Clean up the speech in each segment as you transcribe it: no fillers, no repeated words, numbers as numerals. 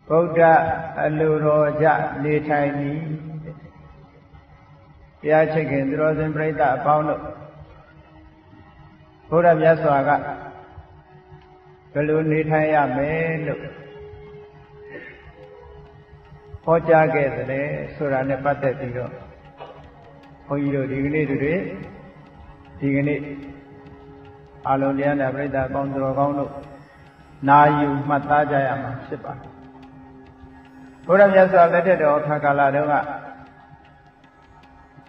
ဗုဒ္ဓအလိုတော်ကြနေထိုင်သည်တရားချစ်ခင်သူတော်စင်ပြိဿအပေါင်းတို့ဘုရားမြတ်စွာကဘယ်လိုနေထိုင်ရမယ်လို့ဟောကြားခဲ့တယ်ဆိုတာနဲ့ပတ်သက်ပြီးတော့ဘုန်းကြီးတို့ဒီကနေ့အလုံးတရားနာပရိသတ်အပေါင်းတော်ကောင်းတို့နာယူမှတ်သားကြရမှာဖြစ်ပါတယ်ဘုရားမြတ်စွာလက်ထက်တော်ခါကာလတုန်းက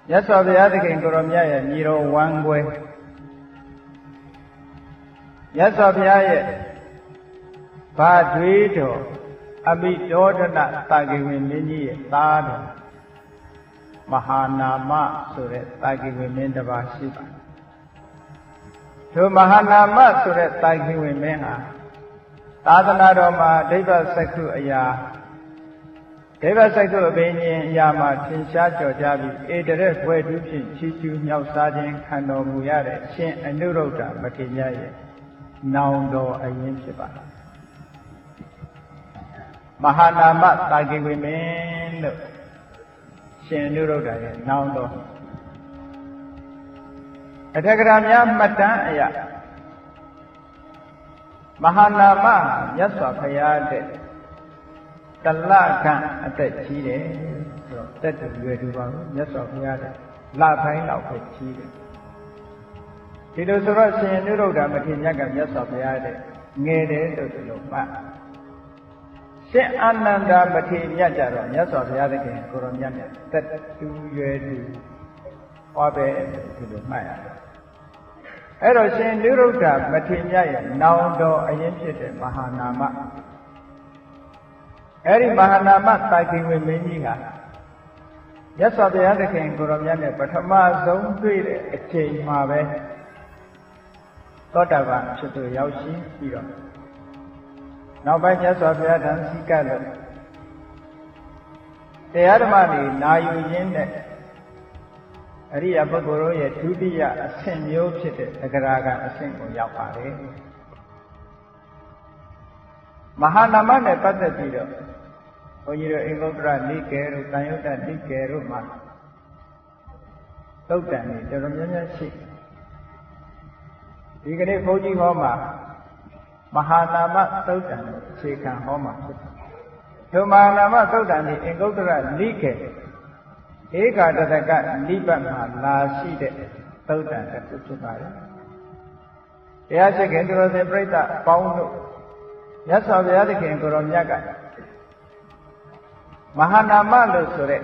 မြတ်စွာဘုရားသခင်ကိုရောမြတ်ရဲ့ညီတော်ဝမ်းကွဲမြတ်စွာဘုရားရဲ့ဘာတွေးတော်အဘိဒေါဒနတာဂိဝင်မင်းကြီးရဲ့သားတော်မဟာနာမဆိုတဲ့တာဂိဝင်မင်းတစ်ပါးရှိပါတယ်ထိုမဟာနာမဆိုတဲ့တာဂိဝင်မင်းဟာသာသနာတော်မှာဒိဗ္ဗစက္ခုအရာဒိဗ္ဗစက္ခုအဘိညာဉ်အရာမှာထင်ရှားကြော်ကြားပြီးဧတရက်ဘွယ်တူးဖြင့်ချီးကျူးမြောက်စားခြင်းခံတော်မူရတဲ့အရှင်အနုရုဒ္ဓမထေရရဲ့နောင်တော်အရင်ဖြစ်ပါတယ်မဟာနာမတာဂိဝေမင်းလို့ရှင်အနုရုဒ္ဓရဲ့နောင်တော်အထက်ကရာများမှတ်တမ်းအရာမဟာနာမမြတ်စွာဘုရားတဲ့တလကံအသက်ကြီးတယ်ဆိုတော့တက်တူရွယ်တူပါဘူးမြတ်စွာဘုရားတဲ့လပိုင်းလောက်ပဲကြီးတယ်ဒီလိုဆိုတော့ရှင်အနုရုဒ္ဓမထေရကမြတ်စွာဘုရားတဲ့ငယ်တယ်လို့ဒီလိုမှတ်ရှင်အာနန္ဒာမထေရကြတော့မြတ်စွာဘုရားသခင်ကိုရောမြတ်နဲ့တက်တူရွယ်တူဟောပဲဒီလိုမှတ်ရတယ်အဲ့တော့ရှင်နုရုဒ္ဓမထေရရဲ့နောင်တော်အရင်ဖြစ်တဲ့မဟာနာမအဲ့ဒီမဟာနာမတာဂိဝေမင်းကြီးကမြတ်စွာဘုရားသခင်ကိုရောမြတ်နဲ့ပထမဆုံးတွေ့တဲ့အချိန်မှာပဲသောတာပန်ဖြစ်သူရောက်ရှိပြီးတော့နောက်ပိုင်းမြတ်စွာဘုရားထံစီကပ်လို့တရားဓမ္မတွေနာယူရင်းနဲ့အရိယာပုဂ္ဂိုလ်တို့ရဲ့ဒုတိယအဆင့်မျိုးဖြစ်တဲ့သဂရာကအဆင့်ကိုရောက်ပါတယ်မဟာနာမနဲ့ပတ်သက်ပြီးတော့ဘုန်းကြီးတို့အင်္ဂုတ္တရနိကေတို့တန်ယုတ္တနိကေတို့မှာသုတ်တန်တွေတော်တော်များများရှိဒီကနေ့ဘုန်းကြီးဟောမှာမဟာနာမသုတ်တန်ကိုအခြေခံဟောမှာဖြစ်တယ်ဒီမဟာနာမသုတ်တန်ဒီအင်္ဂုတ္တရနိကေဧကတတကနိဗ္ဗာန်မှာလာရှိတဲ့သုတ်တန်တစ်ခုဖြစ်ပါတယ်တရားရှိခင်သူတော်စင်ပြိဿအပေါင်းတို့မြတ်စွာဘုရားသခင်ကိုရောမြတ်ကမဟာနာမလို့ဆိုတဲ့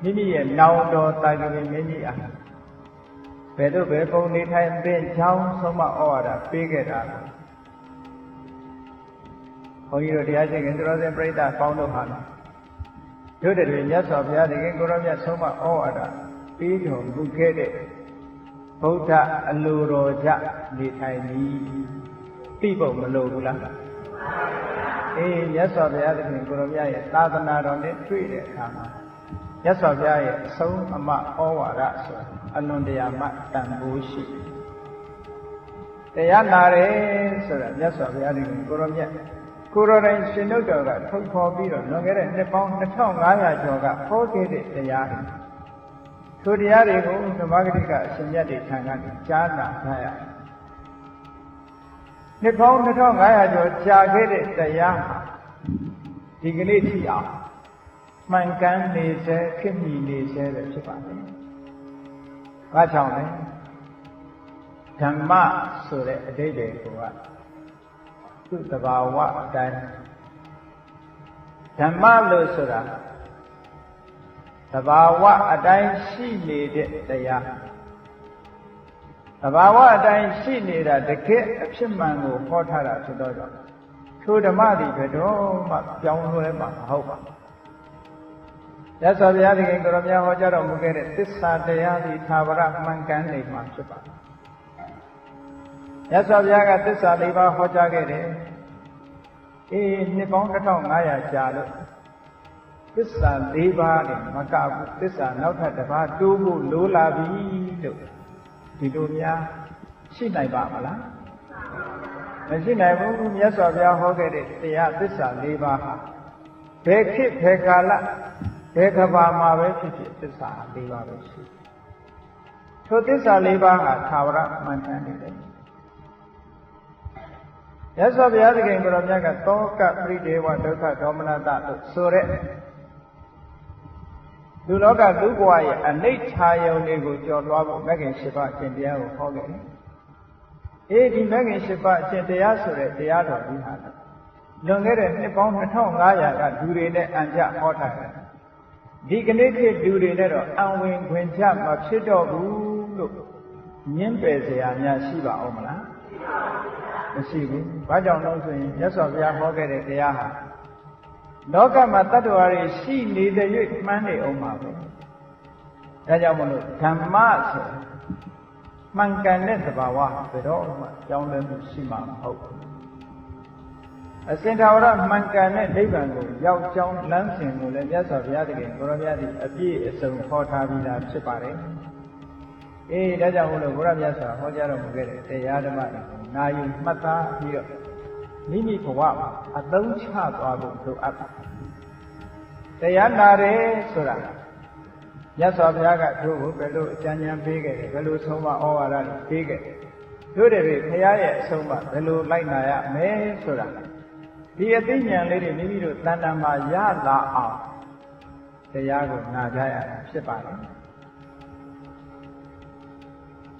မိမိရဲ့နောင်တော်တာဂိဝေမင်းကြီးအားဘယ်သို့ပဲပုံနေထိုင်သင်ချောင်းဆုံးမဩဝါဒပေးခဲ့တာဘုန်းကြီးတို့တရားရှိခင်သူတော်စင်ပြိဿအပေါင်းတို့ဟာတို့တည်းမြတ်စွာဘုရားသခင်ကိုရောမြတ်ဆုံးမဩဝါဒပေးတော်မူခဲ့တဲ့ဗုဒ္ဓအလိုတော်ကြနေထိုင်သည်သိဖို့မလိုဘူးလားမြတ်စွာဘုရားသခင်ကိုရောမြတ်ရဲ့သာသနာတော်နဲ့တွေ့တဲ့အခါမှာမြတ်စွာဘုရားရဲ့အဆုံးအမဩဝါဒဆိုတာအလွန်တရာမှတန်ဖိုးရှိတရားနာတယ်ဆိုတာမြတ်စွာဘုရားသခင်ကိုရောမြတ်ကိုရောတိုင်းရှင်တို့တော်ကထုတ်ဖော်ပြီးတော့လွန်ခဲ့တဲ့နှစ်ပေါင်း2500ကျော်ကဟောခဲ့တဲ့တရားတွေထိုတရားတွေကိုဓမ္မဂတိကအရှင်မြတ်တွေထံကနေကြားနာကြရနှစ်ပေါင်း2500ကျော်ကြာခဲ့တဲ့တရားဟာဒီကနေ့ထိအောင်မှန်ကန်နေစေခေတ်မီနေစေပဲဖြစ်ပါတယ်။ဘာကြောင့်လဲဓမ္မဆိုတဲ့အဓိပ္ပာယ်ကသူ့သဘာဝအတိုင်းဓမ္မလို့ဆိုတာသဘာဝအတိုင်းရှိနေတဲ့တရားသဘာဝအတိုင်းရှိနေတာတကယ်အဖြစ်မှန်ကိုဟောထားတာဖြစ်တော့ကြောင့်ထိုဓမ္မတွေဘယ်တော့မှပြောင်းလဲမှာမဟုတ်ပါဘူး။မြတ်စွာဘုရားသခင်ကိုရောမြတ်ဟောကြားတော်မူခဲ့တဲ့သစ္စာတရားဒီသာဝရမှန်ကန်နေမှာဖြစ်ပါတယ်။မြတ်စွာဘုရားကသစ္စာ၄ပါးဟောကြားခဲ့တယ်။နှစ်ပေါင်း1500ကြာလို့သစ္စာ၄ပါးနဲ့မကဘူးသစ္စာနောက်ထပ်တစ်ပါးတိုးဖို့လိုလာပြီလို့ဒီလိုများရှိနိုင်ပါမလားမရှိနိုင်ဘူးမြတ်စွာဘုရားဟောခဲ့တဲ့တရားသစ္စာ၄ပါးဟာ ဘေခိဘေကာလဘေကဘာမှာပဲဖြစ်ဖြစ်သစ္စာ၄ပါးပဲရှိထိုသစ္စာ၄ပါးဟာသာဝရမှန်ကန်နေတယ်ရသော်ဘုရားသခင်ကိုယ်တော်မြတ်ကသောကပရိဒေဝဒုက္ခဒေါမနတလို့ဆိုတဲ့လူလောကလူဘဝရဲ့အနိဋ္ဌာယုံတွေကိုကျော်လွှားဖို့မဂ္ဂင်၈ပါးအကျင့်တရားကိုဟောခဲ့တယ်။ဒီမဂ္ဂင်၈ပါးအကျင့်တရားဆိုတဲ့တရားတော်ကြီးဟာလွန်ခဲ့တဲ့နှစ်ပေါင်း2500ကလူတွေနဲ့အံကြဟောထားတယ်။ဒီကနေ့ခေတ်လူတွေနဲ့တော့အံဝင်ခွင်ချမဖြစ်တော့ဘူးလို့ညှင်းပယ်เสียများရှိပါအောင်မလား။မရှိဘူး။ဘာကြောင့်လဲဆိုရင်မြတ်စွာဘုရားဟောခဲ့တဲ့တရားဟာလောကမှာတ attva တွေရှိနေတဲ့၍မှန်းနေအောင်ပါပဲ။ဒါကြောင့်မလို့ဓမ္မဆိုမှန်ကန်တဲ့သဘာဝဘယ်တော့မှကြောင်းလဲမှုရှိမှာမဟုတ်ဘူး။အစင်သာဝရမှန်ကန်တဲ့နိဗ္ဗာန်ကိုရောက်ကြောင်းလမ်းစဉ်ကိုလည်းမြတ်စွာဘုရားသခင်ကိုရောမြတ်သည်အပြည့်အစုံဟောထားပြီးသားဖြစ်ပါတယ်။ဒါကြောင့်မလို့ဘုရားမြတ်စွာဟောကြားတော်မူခဲ့တဲ့တရားဓမ္မတွေကိုနာယူမှတ်သားပြီးတော့မိမိဘဝမှာအသုံးချသွားဖို့လိုအပ်တယ်တရားနာတယ်ဆိုတာမြတ်စွာဘုရားကတို့ကိုဘယ်လိုအကြံဉာဏ်ပေးခဲ့တယ်ဘယ်လိုဆုံးမဩဝါဒတွေပေးခဲ့တယ်တို့တွေဘုရားရဲ့အဆုံးအမဘယ်လိုလိုက်နာရမယ်ဆိုတာဒီအသိဉာဏ်လေးတွေမိမိတို့တဏ္ဍာမှာရလာအောင်တရားကိုနာကြရတာဖြစ်ပါတယ်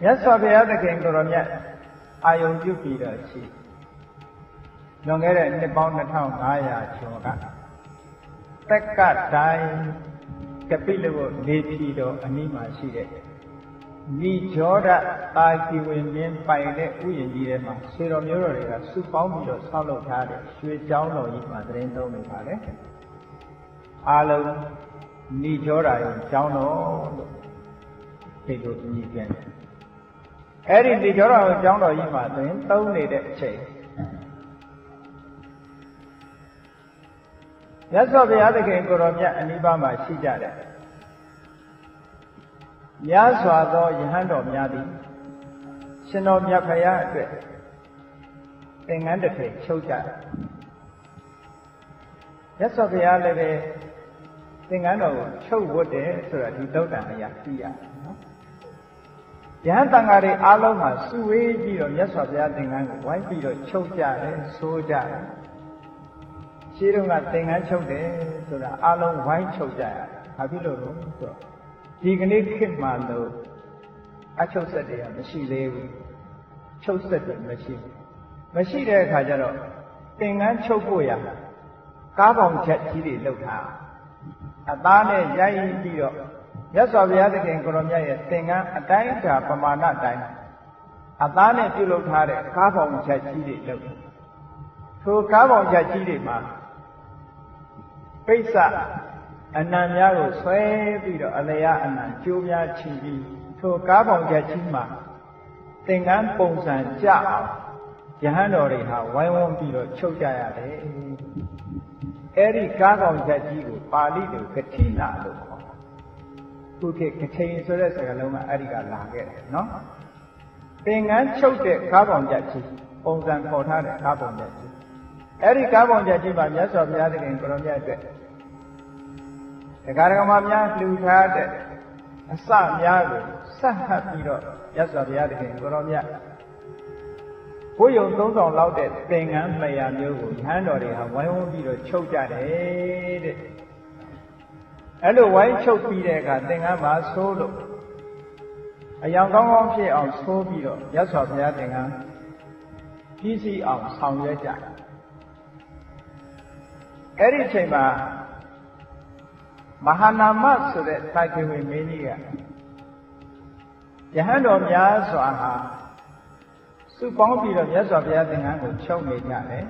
မြတ်စွာဘုရားသခင်ကိုယ်တော်မြတ်အာယုံပြုပြီးတော့ရှိလွန်ခဲ့တဲ့နှစ်ပေါင်း2500ကျော်ကတက္ကတိုင်းကပိလဝတ်နေပြည်တော်အနီးမှာရှိတဲ့မိကျောဒတာကီဝင်မြင်းပိုင်တဲ့ဥယျာဉ်ကြီးထဲမှာဆေတော်မျိုးတော်တွေကစုပေါင်းပြီးတော့ဆောက်လုပ်ထားတဲ့ရွှေကျောင်းတော်ကြီးမှာသတင်းသုံးနေပါလေအားလုံးမိကျောဒရုံကျောင်းတော်လို့ဒီလိုအမည်ပြန်တယ်အဲ့ဒီမိကျောဒရုံကျောင်းတော်ကြီးမှာဆိုရင်သုံးနေတဲ့အချိန်မြတ်စွာဘုရားသခင်ကိုယ်တော်မြတ်အနိဗ္ဗာန်မှာရှိကြတယ်များစွာသောယဟန်တော်များသည်ရှင်တော်မြတ်ဖရာအတွက်သင်္ကန်းတစ်ထည်ချုပ်ကြတယ်မြတ်စွာဘုရားလည်းပဲသင်္ကန်းတော်ကိုချုပ်ဝတ်တယ်ဆိုတာဒီသုတ္တန်အရာသိရတယ်နော်ယဟန်တန်ဃာတွေအားလုံးမှာစုဝေးပြီးတော့မြတ်စွာဘုရားသင်္ကန်းကိုဝိုင်းပြီးတော့ချုပ်ကြတယ်ဆိုကြတယ်ရှိတော့ကသင်္ကန်းချုပ်တယ်ဆိုတာအလုံးဝိုင်းချုပ်ကြရတယ်။ဘာဖြစ်လို့လဲဆိုတော့ဒီကနေ့ခေတ်မှာလို့အချုပ်ဆက်တွေကမရှိသေးဘူး။ချုပ်ဆက်တွေမရှိဘူး။မရှိတဲ့အခါကျတော့သင်္ကန်းချုပ်ဖို့ရကားပေါင်ချက်ကြီးတွေလှုပ်ထားအသားနဲ့ရိုက်ပြီးတော့မြတ်စွာဘုရားသခင်ကိုရောမြတ်ရဲ့သင်္ကန်းအတိုင်းအတာပမာဏတိုင်းအသားနဲ့ပြုလုပ်ထားတဲ့ကားပေါင်ချက်ကြီးတွေလှုပ်ထိုကားပေါင်ချက်ကြီးတွေမှာပိဿအနံများကိုဆွဲပြီးတော့အလျာအနံကျိုးများချီပြီးထိုကားပေါင်ချက်ကြီးမှာသင်္ကန်းပုံစံကြအောင်ယဟန်တော်တွေဟာဝိုင်းဝန်းပြီးတော့ချုပ်ကြရတယ်အဲ့ဒီကားပေါင်ချက်ကြီးကိုပါဠိလိုကတိနာလို့ခေါ်ခုခေတ်ကထိန်ဆိုတဲ့စကားလုံးကအဲ့ဒီကလာခဲ့တယ်နော်သင်္ကန်းချုပ်တဲ့ကားပေါင်ချက်ကြီးပုံစံခေါ်ထားတဲ့ကားပေါင်ချက်ကြီးအဲ့ဒီကားပေါင်ချက်ကြီးမှာမြတ်စွာဘုရားသခင်ကိုရောမြတ်အတွက်တရားဓမ္မများလှူထားတဲ့အစများကိုဆက်ဟပ်ပြီးတော့မြတ်စွာဘုရားသခင်ကိုရောမြတ်ဘုယုံ3000လောက်တဲ့သင်္ကန်း200မျိုးကိုယဟန်တော်တွေဟာဝိုင်းဝန်းပြီးတော့ချုပ်ကြတယ်တဲ့အဲ့လိုဝိုင်းချုပ်ပြီးတဲ့အခါသင်္ကန်းမှာဆိုးလို့အယောင်ကောင်းကောင်းဖြစ်အောင်ဆိုးပြီးတော့မြတ်စွာဘုရားသင်္ကန်းကြီးစီအောင်ဆောင်ရွက်ကြတယ်အဲ့ဒီအချိန်မှာမဟာနာမဆိုတဲ့တာကိဝေမင်းကြီးကယဟန်တော်များစွာဟာစုပေါင်းပြီးတော့မြတ်စွာဘုရားသင်္ကန်းကိုချုပ်နေကြတယ်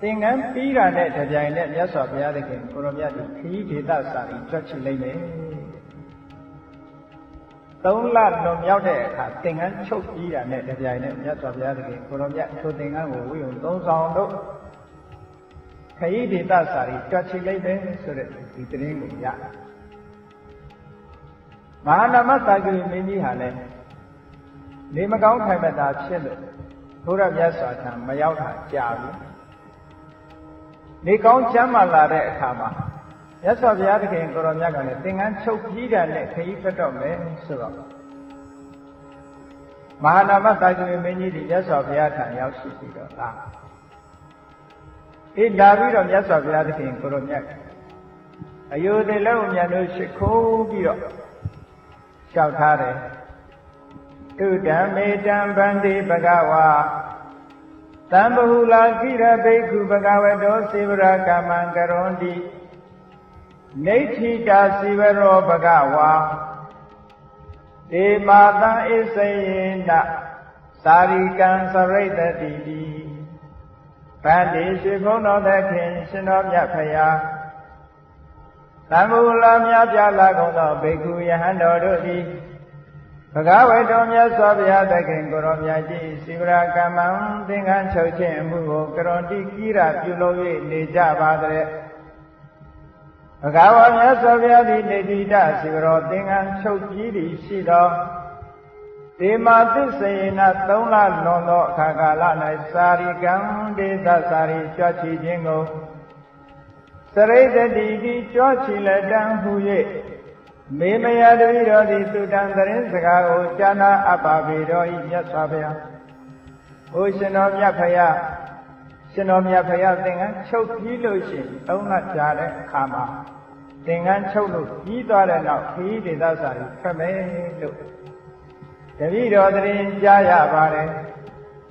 သင်္ကန်းပြီးတာနဲ့တပြိုင်နက်မြတ်စွာဘုရားသခင်ကိုရောမြတ်ဒီခရီးဒေသစာရီကြွချလိုက်မယ်3 လလွန်မြောက်တဲ့အခါသင်္ကန်းချုပ်ပြီးတာနဲ့တပြိုင်နက်မြတ်စွာဘုရားသခင်ကိုရောမြတ်ထိုသင်္ကန်းကိုဝိယုံ3 ဆောင်တို့ခရီးဒေသစာရီကြွချလိုက်တယ်ဆိုတဲ့ဒီသတင်းကိုရမဟာနာမတာကိဝေမင်းကြီးဟာလည်းနေမကောင်းထိုင်မသာဖြစ်လို့ဘုရားမြတ်စွာထံမရောက်တာကြာပြီ နေကောင်းချမ်းသာလာတဲ့အခါမှာမြတ်စွာဘုရားသခင်ကိုရောမြတ်ကလည်းသင်္ကန်းချုပ်ပြီးတာနဲ့ခရီးထွက်တော့မယ်ဆိုတော့မဟာနာမသာဂဝေမင်းကြီးဒီမြတ်စွာဘုရားထံရောက်ရှိပြီးတော့လာပြီးတော့မြတ်စွာဘုရားသခင်ကိုရောမြတ်အယုဒိလုံးမြတ်တို့ရှိခိုးပြီးတော့လျှောက်ထားတယ်တုဓမ္မေတံဗန္တိဘဂဝါတံဘဟုလာကိရဘိက္ခုဘဂဝတောစေဝရကမ္မံကရွန်တိနေဋ္ဌိတာစီဝရောဘဂဝါဒေမာတံဣစေယေနသာရိကံသရိတတိတိဗန္တိရှိဘုန်းတော်သခင်ရှင်တော်မြတ်ဖရာသံဃာလာမြတ်ပြလာကုန်သောဘိက္ခုယဟန်တော်တို့သည်ဘဂဝေတောမြတ်စွာဘုရားသခင်ကိုရောမြတ်ကြီးစီဝရကမ္မံသင်္ကန်းချုပ်ခြင်းအမှုကိုကရွန်တိကိရပြုလုပ်၍နေကြပါတဲ့ဘဂဝါမြတ်စွာဘုရားသည်နေတိတစီဝရောသင်္ကန်းချုပ်ပြီးသည်ရှိသောဒေမာသစ္စေန3လလွန်သောအခါကာလ၌စာရိကံဒေသစာရိကြွချီခြင်းကိုစရိတတိတိကြွချီလက်တံဟူ၍မေမယတပိတော်သည်သူတံသတင်းစကားကိုကြားနာအပ်ပါပေတော်၏မြတ်စွာဘုရား။အိုရှင်တော်မြတ်ဖရာရှင်တော်မြတ်ဖရာသင်္ကန်းချုပ်ပြီးလို့ရှိရင်3လကြာတဲ့အခါမှာသင်္ကန်းချုပ်လို့ပြီးသွားတဲ့နောက်ခရီးဒေသစာရီထွက်မယ်လို့တပိတော်သတင်းကြားရပါတယ်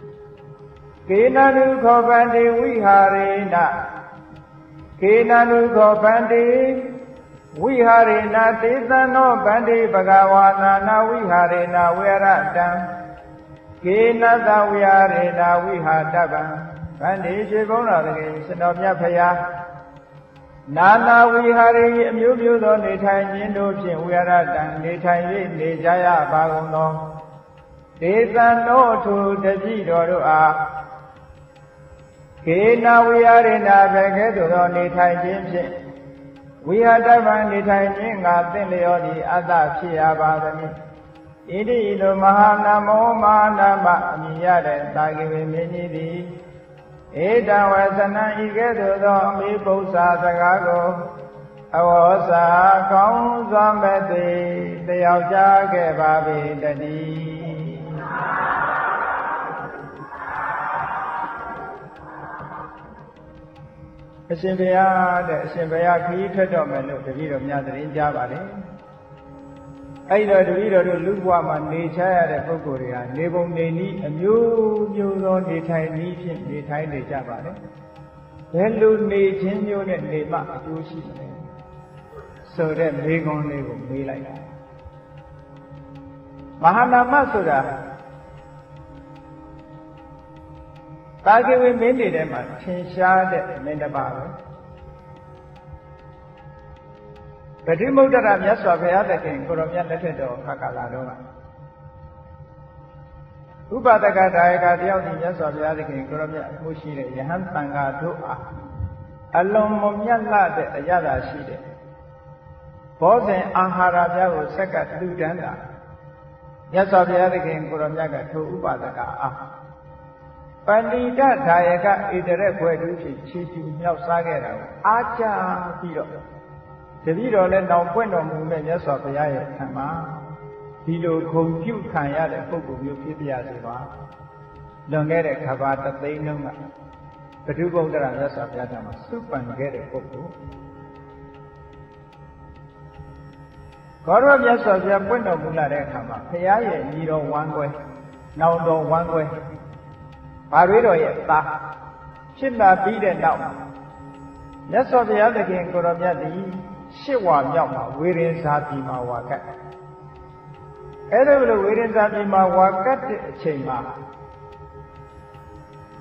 ။ကေနနုခောဗန္တိဝိဟာရေနကေနနုခောဗန္တိဝိဟာရေနတေသံနောဗန္တိဘဂဝါနာနာဝိဟာရေနဝေရတံကေနသဝိဟာရေနဝိဟာတပံဗန္တိရှိဘုန်းတော်သခင်ရှင်တော်မြတ်ဖရာနာနာဝိဟာရေအမျိုးမျိုးသောနေထိုင်ခြင်းတို့ဖြင့်ဝေရတံနေထိုင်၍နေကြရပါကုန်သောတေသံနောထုတတိတော်တို့အားကေနဝိဟာရေနဘကဲ့သို့သောနေထိုင်ခြင်းဖြင့်ဝိဟာတဗံနေထိုင်ခြင်းငါသင့်လျောသည်အတ္တဖြစ်ရပါသည်ဣတိလိုမဟာနမောမဟာနာမအမည်ရတဲ့တာဂိဝေမင်းကြီးသည်ဧတံဝသနံဤကဲ့သို့သောအမေပု္ပ္ပာစကားကိုအဝေါစာကောင်းစွာမဲ့သိတယောက်ကြားခဲ့ပါပေတည်းအရှင်ဘုရားတဲ့အရှင်ဘုရားခရီးထွက်တော့မယ်လို့တပည့်တော်များသတင်းကြားပါလေအဲ့တော့တပည့်တော်တို့လူဘဝမှာနေချရတဲ့ပုဂ္ဂိုလ်တွေဟာနေပုံနေနည်းအမျိုးမျိုးသောနေထိုင်နည်းဖြင့်နေထိုင်နေကြပါလေဘယ်လိုနေခြင်းမျိုးနဲ့နေမှအကျိုးရှိမလဲဆိုတဲ့မေးခွန်းလေးကိုမေးလိုက်တာမဟာနာမဆိုတာတာဂိဝေမင်းတွေထဲမှာထင်ရှားတဲ့မင်းတစ်ပါးပဲပဋိမုဒ္ဒရာမြတ်စွာဘုရားသခင်ကိုရောမြတ်လက်ထက်တော်ခါကာလတော့ဥပဒကဒါယကတယောက်ဒီမြတ်စွာဘုရားသခင်ကိုရောမြတ်မှုရှိတဲ့ယဟန်တန်ဃာတို့အားအလွန်မမြတ်လှတဲ့အရသာရှိတဲ့ဘောဇဉ်အာဟာရပြားကိုဆက်ကလှူဒန်းတာမြတ်စွာဘုရားသခင်ကိုရောမြတ်ကထိုဥပဒကအားပဏိတဒါယကဣတရက်ဘွယ်သူဖြစ်ချီးကျူးမြောက်စားခဲ့တာကိုအားကြပြီးတော့တပည့်တော်လည်းနောင်ပွင့်တော်မူမဲ့မြတ်စွာဘုရားရဲ့ထံမှာဒီလိုဂုဏ်ပြုခံရတဲ့ပုဂ္ဂိုလ်မျိုးဖြစ်ပြစေပါလွန်ခဲ့တဲ့ခဘာတသိန်းလုံးကပဋိဗုဒ္ဓရာမြတ်စွာဘုရားထံမှာစုပန်ခဲ့တဲ့ပုဂ္ဂိုလ်ဘောရမြတ်စွာဘုရားပွင့်တော်မူလာတဲ့အခါမှာဘုရားရဲ့ညီတော်ဝမ်းကွဲနောင်တော်ဝမ်းကွဲဘာတွေတော်ရဲ့သားဖြစ်လာပြီးတဲ့နောက်မြတ်စွာဘုရားသခင်ကိုရောမြတ်သည်ရှစ်ဝါမြောက်မှာဝေရင်ဇာတိမှာဝါကတ်အဲ့ဒါလိုဝေရင်ဇာတိမှာဝါကတ်တဲ့အချိန်မှာ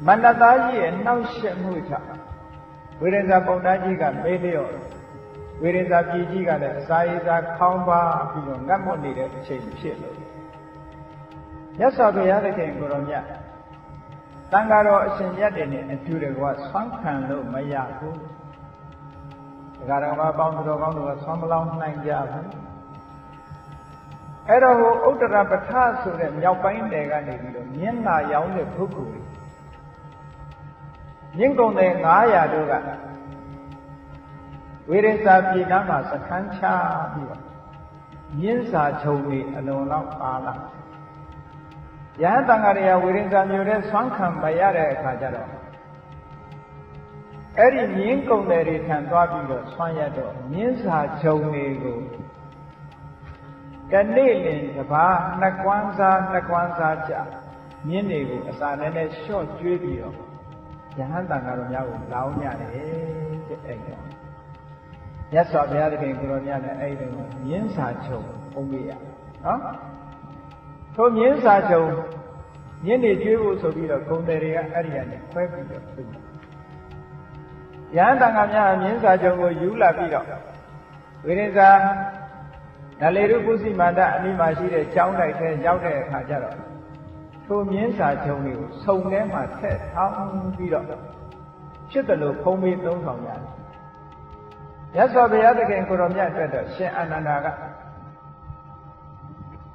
မန္တသားကြီးရဲ့နှောက်ယှက်မှုကြောင့်ဝေရင်ဇာပုံသားကြီးကမေးလျော့ဝေရင်ဇာပြည်ကြီးကလည်းအစာရည်စာခေါင်းပါပြီးတော့ငတ်မွတ်နေတဲ့အချိန်ဖြစ်လို့မြတ်စွာဘုရားသခင်ကိုရောမြတ်တန်ဃာတော်အရှင်မြတ်တွေနဲ့အတူတကွဆွမ်းခံလို့မရဘူးဒကာတော်မပေါင်းသူတော်ကောင်းတို့ကဆွမ်းမလောင်းနိုင်ကြဘူးအဲ့တော့ဟိုဥတ္တရပဋ္ဌဆိုတဲ့မြောက်ပိုင်းနယ်ကနေပြီးတော့မျက်နှာရောင်းတဲ့ပုဂ္ဂိုလ်တွေမြင့်ကုန်တဲ့900တို့က ဝိရိစာပြည်နားမှာစခန်းချပြီးတော့မြင်းစာချုံတွေအလုံးလောက်ပါလာယဟန်တန်ဃာတွေကဝိရိစာမျိုးတဲ့ဆွမ်းခံမရတဲ့အခါကျတော့အဲ့ဒီမြင်းကုံတွေထံသွားပြီးတော့ဆွမ်းရတော့မြင်းစာချုံတွေကိုတနေ့လင်တစ်ပါးနှစ်ကွမ်းစားကြမြင်းတွေကိုအစာနဲ့လျှော့ကျွေးပြီးတော့ယဟန်တန်ဃာတော်များကိုလောင်းရတယ်တဲ့အဲ့တော့မြတ်စွာဘုရားသခင်ကိုရောမြတ်နဲ့အဲ့ဒီမြင်းစာချုံပုံပြရနော်ထိုမြင်းစာချုံမြင်းတွေကျွေးဖို့ဆိုပြီးတော့ဂုံတယ်တွေကအဲ့ဒီကနေခွဲပြီးတော့ပြုတယ်ယဟန်တန်ဃာများမြင်းစာချုံကိုယူလာပြီးတော့ဝိရိစာနလေရုပုစီမန္တအနိမရှိတဲ့ကျောင်းတိုက်ထဲရောက်တဲ့အခါကျတော့ထိုမြင်းစာချုံတွေကိုစုံထဲမှာထည့်ထောင်းပြီးတော့ဖြစ်တယ်လို့ဖုံးပြီးသုံးဆောင်ရတယ်မြတ်စွာဘုရားသခင်ကိုရောမြတ်အတွက်တော့ရှင်အာနန္ဒာက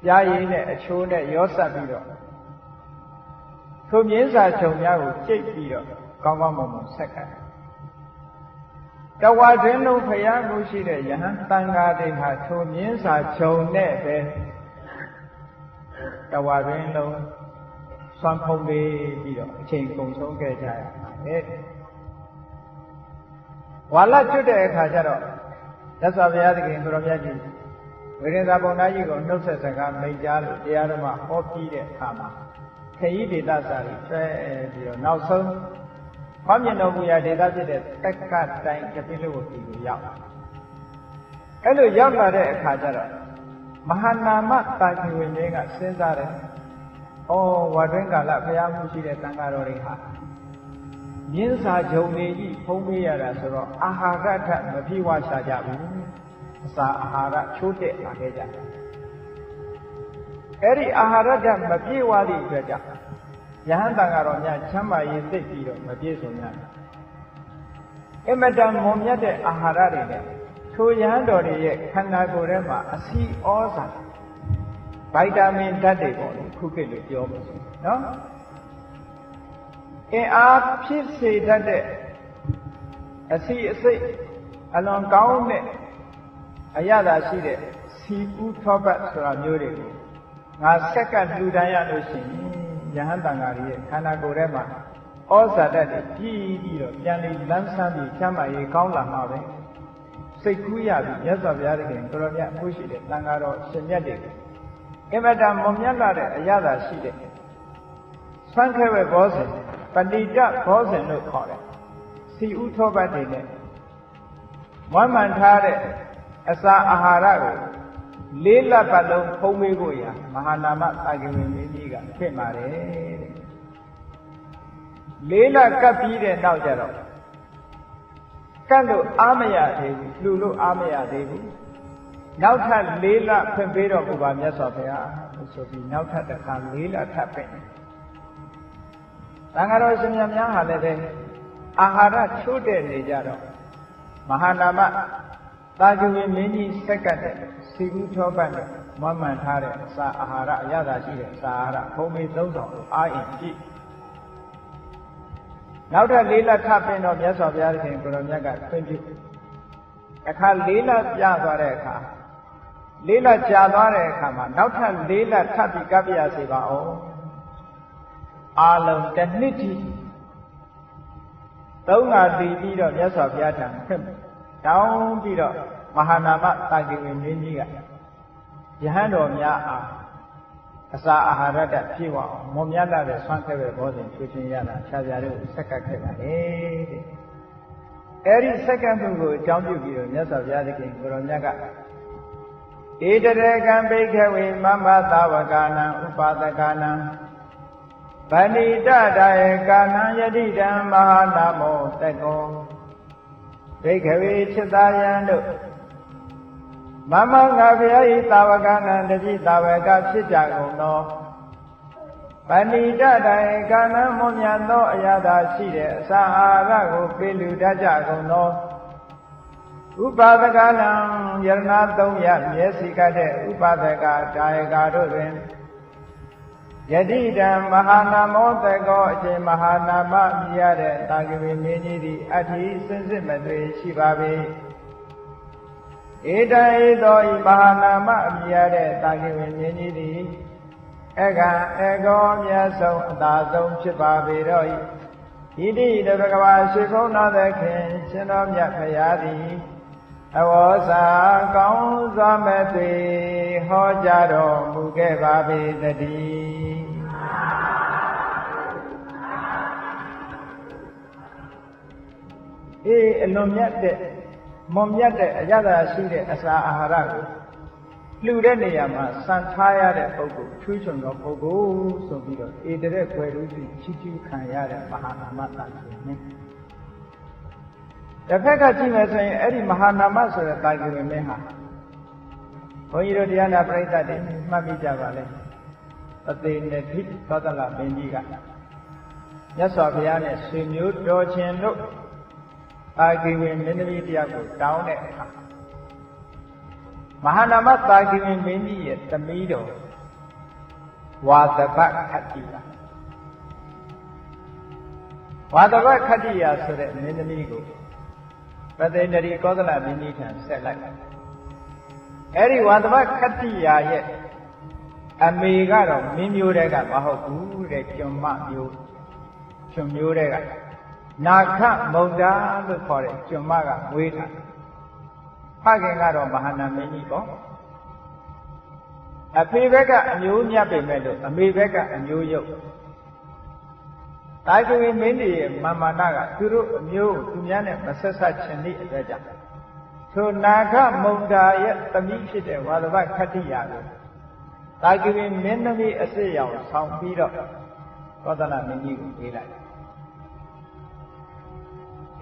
ပြားရည်နဲ့အချိုးနဲ့ရောစပ်ပြီးတော့ထိုမြင်းစာချုံများကိုကြိတ်ပြီးတော့ကောင်းကောင်းမွန်မွန်ဆက်ကပ်တဝါတွင်လုံးဖျားမှုရှိတဲ့ယဟန်တန်ဃာတွေဟာထိုမြင်းစာချုံနဲ့ပဲတဝါတွင်လုံးဆွမ်းဖုံးပြီးတော့အချိန်ကုန်ဆုံးခဲ့ကြရပါတယ်ဝါလကျွတ်တဲ့အခါကျတော့သစ္စာဘုရားသခင်ကိုရောမြတ်ကြီးဝိရိယဘုံသားကြီးကိုနှုတ်ဆက်စကားမိန့်ကြားလို့တရားတော်မှာဟောပြီးတဲ့အခါမှာခရီးဒေသစာကြီးဆွဲပြီးတော့နောက်ဆုံးဟောမြင်တော်မူရာဒေသဖြစ်တဲ့တက္ကတိုင်ကတိလို့ဒီကိုရောက်အဲ့လိုရောက်လာတဲ့အခါကျတော့မဟာနာမတာကိဝိနည်းကစဉ်းစားတယ်ဩဝါတွင်းကာလဘုရားမှုရှိတဲ့တန်ဃာတော်တွေဟာမြင်းစာဂျုံတွေကြီးဖုံးပေးရတာဆိုတော့အာဟာရထမပြည့်ဝရှာကြဘူးအစာအာဟာရချိုးတက်လာခဲ့ကြတယ်အဲ့ဒီအာဟာရထမပြည့်ဝသည့်အတွက်ကြောင့်ယဟန်တန်ဃာတော်များချမ်းသာရေးသိပြီးတော့မပြည့်စုံကြဘူးအမတန်မွန်မြတ်တဲ့အာဟာရတွေနဲ့ထိုယဟန်တော်တွေရဲ့ခန္ဓာကိုယ်ထဲမှာအဆီဩဇာဗိုက်တာမင်ဓာတ်တွေပေါ့လေခုခေတ်လိုပြောပါစို့နော်အင်အားဖြစ်စေတတ်တဲ့အစီအစိတ်အလွန်ကောင်းတဲ့အရသာရှိတဲ့စီဥထောပတ်ဆိုတာမျိုးတွေကိုငါဆက်ကလှူဒန်းရလို့ရှိရင်ယဟန်တန်ဃာရဲ့ခန္ဓာကိုယ်ထဲမှာဩဇာတတ်တွေကြီးပြီးတော့ပြန်လည်လန်းဆန်းပြီးချမ်းသာရေးကောင်းလာမှာပဲစိတ်ကူးရပြီးမြတ်စွာဘုရားသခင်ကိုရောမြတ်မှုရှိတဲ့တန်ဃာတော်ရှင်မြတ်တွေအမတန်မွန်မြတ်လာတဲ့အရသာရှိတဲ့ဆွမ်းခဲဝဲဘောဇဉ်ပဏိတဘောဇဉ်လို့ခေါ်တယ်စီဥထောပတ်တွေနဲ့မွမ်းမံထားတဲ့အစာအာဟာရကိုလေးလပတ်လုံးဖုံးပေးဖို့ရမဟာနာမတာကိဝိမင်းကြီးကဖြစ်ပါတယ်တဲ့လေးလကပ်ပြီးတဲ့နောက်ကျတော့ကတ်လို့အားမရသေးဘူးလှူလို့အားမရသေးဘူးနောက်ထပ်လေးလဖွင့်ပေးတော့ဘုရားမြတ်စွာဘုရားဆိုပြီးနောက်ထပ်တစ်ခါလေးလထပ်ပင့်သံဃာတော်ရှင်များဟာလည်းပဲအာဟာရချိုးတဲ့နေကြတော့မဟာနာမတာကိဝိမင်းကြီးဆက်ကတ်တဲ့စီဥထောပတ်နဲ့မွမ်းမံထားတဲ့အစာအာဟာရအရသာရှိတဲ့အစာအာဟာရဘုံမေသုံးဆောင်အားအင်ကြည့်နောက်ထပ်လေးလထပ်ပင်တော့မြတ်စွာဘုရားသခင်ကိုရောမြတ်ကခွင့်ပြုအခါလေးလကြာသွားတဲ့အခါလေးလကြာသွားတဲ့အခါမှာနောက်ထပ်လေးလထပ်ပြီးကပ်ပြရစေပါအောင်အာလုံးတစ်နှစ်ထိသုံးငါတည်ပြီးတော့မြတ်စွာဘုရားထံခွင့်တောင်းပြီးတော့မဟာနာမတာကိဝိမင်းကြီးကယဟန်တော်များအားအစာအာဟာရတပြည့်ဝအောင်မွန်မြတ်လာတဲ့ဆွမ်းခဲပဲဘောဇဉ်ချွေချင်းရတာခြားခြားတို့ဆက်ကပ်ခဲ့ပါလေတဲ့အဲဒီဆက်ကပ်မှုကိုအကြောင်းပြုပြီးတော့မြတ်စွာဘုရားသခင်ကိုရောမြတ်ကဧတရေကံဘိခဝေမမသာဝကာနံဥပါဒကာနံဗဏိတဒါယကာနံယတိတံမဟာနာမောတကောဘိခဝေจิตာယံတို့မမငါဘုရားဤသာဝကနံတတိသာဝကဖြစ်ကြကုန်သောဗဏိတဒါယကာနံမွန်မြတ်သောအရာသာရှိတဲ့အစာအာဟာရကိုပေးလူတတ်ကြကုန်သောဥပါဒကလံယရဏသုံးရမျက်စိကတဲ့ဥပါဒကဒါယကာတို့တွင်ယတိတံမဟာနာမောတကောအရှင်မဟာနာမမြည်ရတဲ့တာကိဝိမင်းကြီးသည်အဋ္ဌိစင်စစ်မသွေရှိပါပေ ဧတံဧသောဤမဟာနာမအမည်ရတဲ့တာဂိဝေမြင်းကြီးသည်အကံအကောမြတ်ဆုံးအသာဆုံးဖြစ်ပါပေတော့ဤဣတိတဘဂဝါရှိခိုးနာသခင်ရှင်တော်မြတ်ဖရာသည်အဝေါစာကောင်းစွာမဲ့သွေဟောကြားတော်မူခဲ့ပါပေတည်းအလွန်မြတ်တဲ့မွန်မြတ်တဲ့အရသာရှိတဲ့အစာအာဟာရကိုလှူတဲ့နေရာမှာစံထားရတဲ့ပုဂ္ဂိုလ်ထူးချွန်သောပုဂ္ဂိုလ်ဆိုပြီးတော့ဧတရက်ွယ်လူကြီးချီးကျူးခံရတဲ့မဟာနာမတာဂိဝေမင်းတစ်ဖက်ကကြည့်မယ်ဆိုရင်အဲ့ဒီမဟာနာမဆိုတဲ့တာဂိဝေမင်းဟာဘုန်းကြီးတို့တရားနာပရိသတ်တွေမှတ်မိကြပါလေအသေးနဲ့ထိသောတလမင်းကြီးကမြတ်စွာဘုရားနဲ့ဆွေမျိုးတော်ချင်းတို့တာဂိဝေမင်းသမီးတရားကိုတောင်းတဲ့အခါမဟာနာမတာဂိဝေမင်းကြီးရဲ့သမီးတော်ဝါသဘခတ္တိယဝါသဘခတ္တိယဆိုတဲ့မင်းသမီးကိုပသိန္ဒရီကောသလမင်းကြီးထံဆက်လိုက်အဲ့ဒီဝါသဘခတ္တိယရဲ့အမေကတော့မင်းမျိုးတွေကမဟုတ်ဘူးတဲ့ကျွန်းမမျိုးကျွန်းမျိုးတွေကနာခမုံတာလို့ခေါ်တဲ့ကျွန်းမကမွေးတာဖခင်ကတော့မဟာနာမင်းကြီးပေါ့အဖေဘက်ကအမျိုးမြတ်ပေမဲ့လို့အမေဘက်ကအမျိုးယုတ်တာဂိဝေမင်းကြီးရဲ့မာမာနကသူတို့အမျိုးသူများနဲ့မဆက်ဆက်ချင်သည့်အတွက်ကြောင့်ထိုနာခမုံတာရဲ့သမီးဖြစ်တဲ့ဝါသဘခတ္တိယကိုတာဂိဝေမင်းသမီးအစစ်ရောင်ဆောင်ပြီးတော့ကောသလမင်းကြီးကိုပေးလိုက်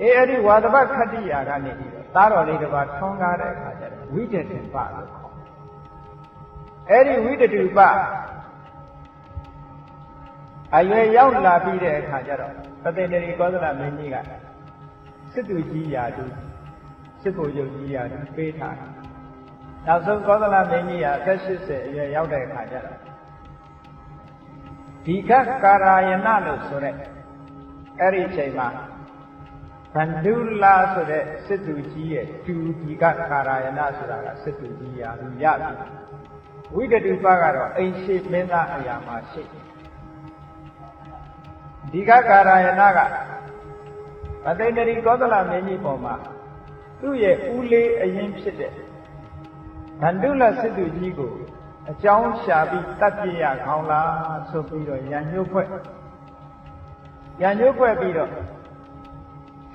အဲ့ဒီဝါသဘခတ္တိယကနေပြီးတော့သားတော်လေးတစ်ပါးထွန်းကားတဲ့အခါကျတော့ဝိတတုပလို့ခေါ်အဲ့ဒီဝိတတုပအရွယ်ရောက်လာပြီးတဲ့အခါကျတော့ပသိန္ဒရီကောသလမင်းကြီးကစစ်သူကြီးရာသူစစ်ဖို့ရုပ်ကြီးရာသူပေးထားတယ်နောက်ဆုံးကောသလမင်းကြီးကအသက်80အရွယ်ရောက်တဲ့အခါကျတော့ဒီခကာရယနလို့ဆိုတဲ့အဲ့ဒီအချိန်မှာဗန္ဓုလာဆိုတဲ့စစ်သူကြီးရဲ့တူဒီကကာရယနဆိုတာကစစ်သူကြီးရာသူရပြီဝိတတုပကတော့အိမ်ရှိမင်းသားအရာမှာရှိဒီကကာရယနကပသိန္ဒရီကောသလမင်းကြီးပေါ်မှာသူ့ရဲ့ဦးလေးအရင်ဖြစ်တဲ့ဗန္ဓုလစစ်သူကြီးကိုအကြောင်းရှာပြီးတတ်ပြရခေါင်းလားဆိုပြီးတော့ရန်ညှို့ဖွဲ့ပြီးတော့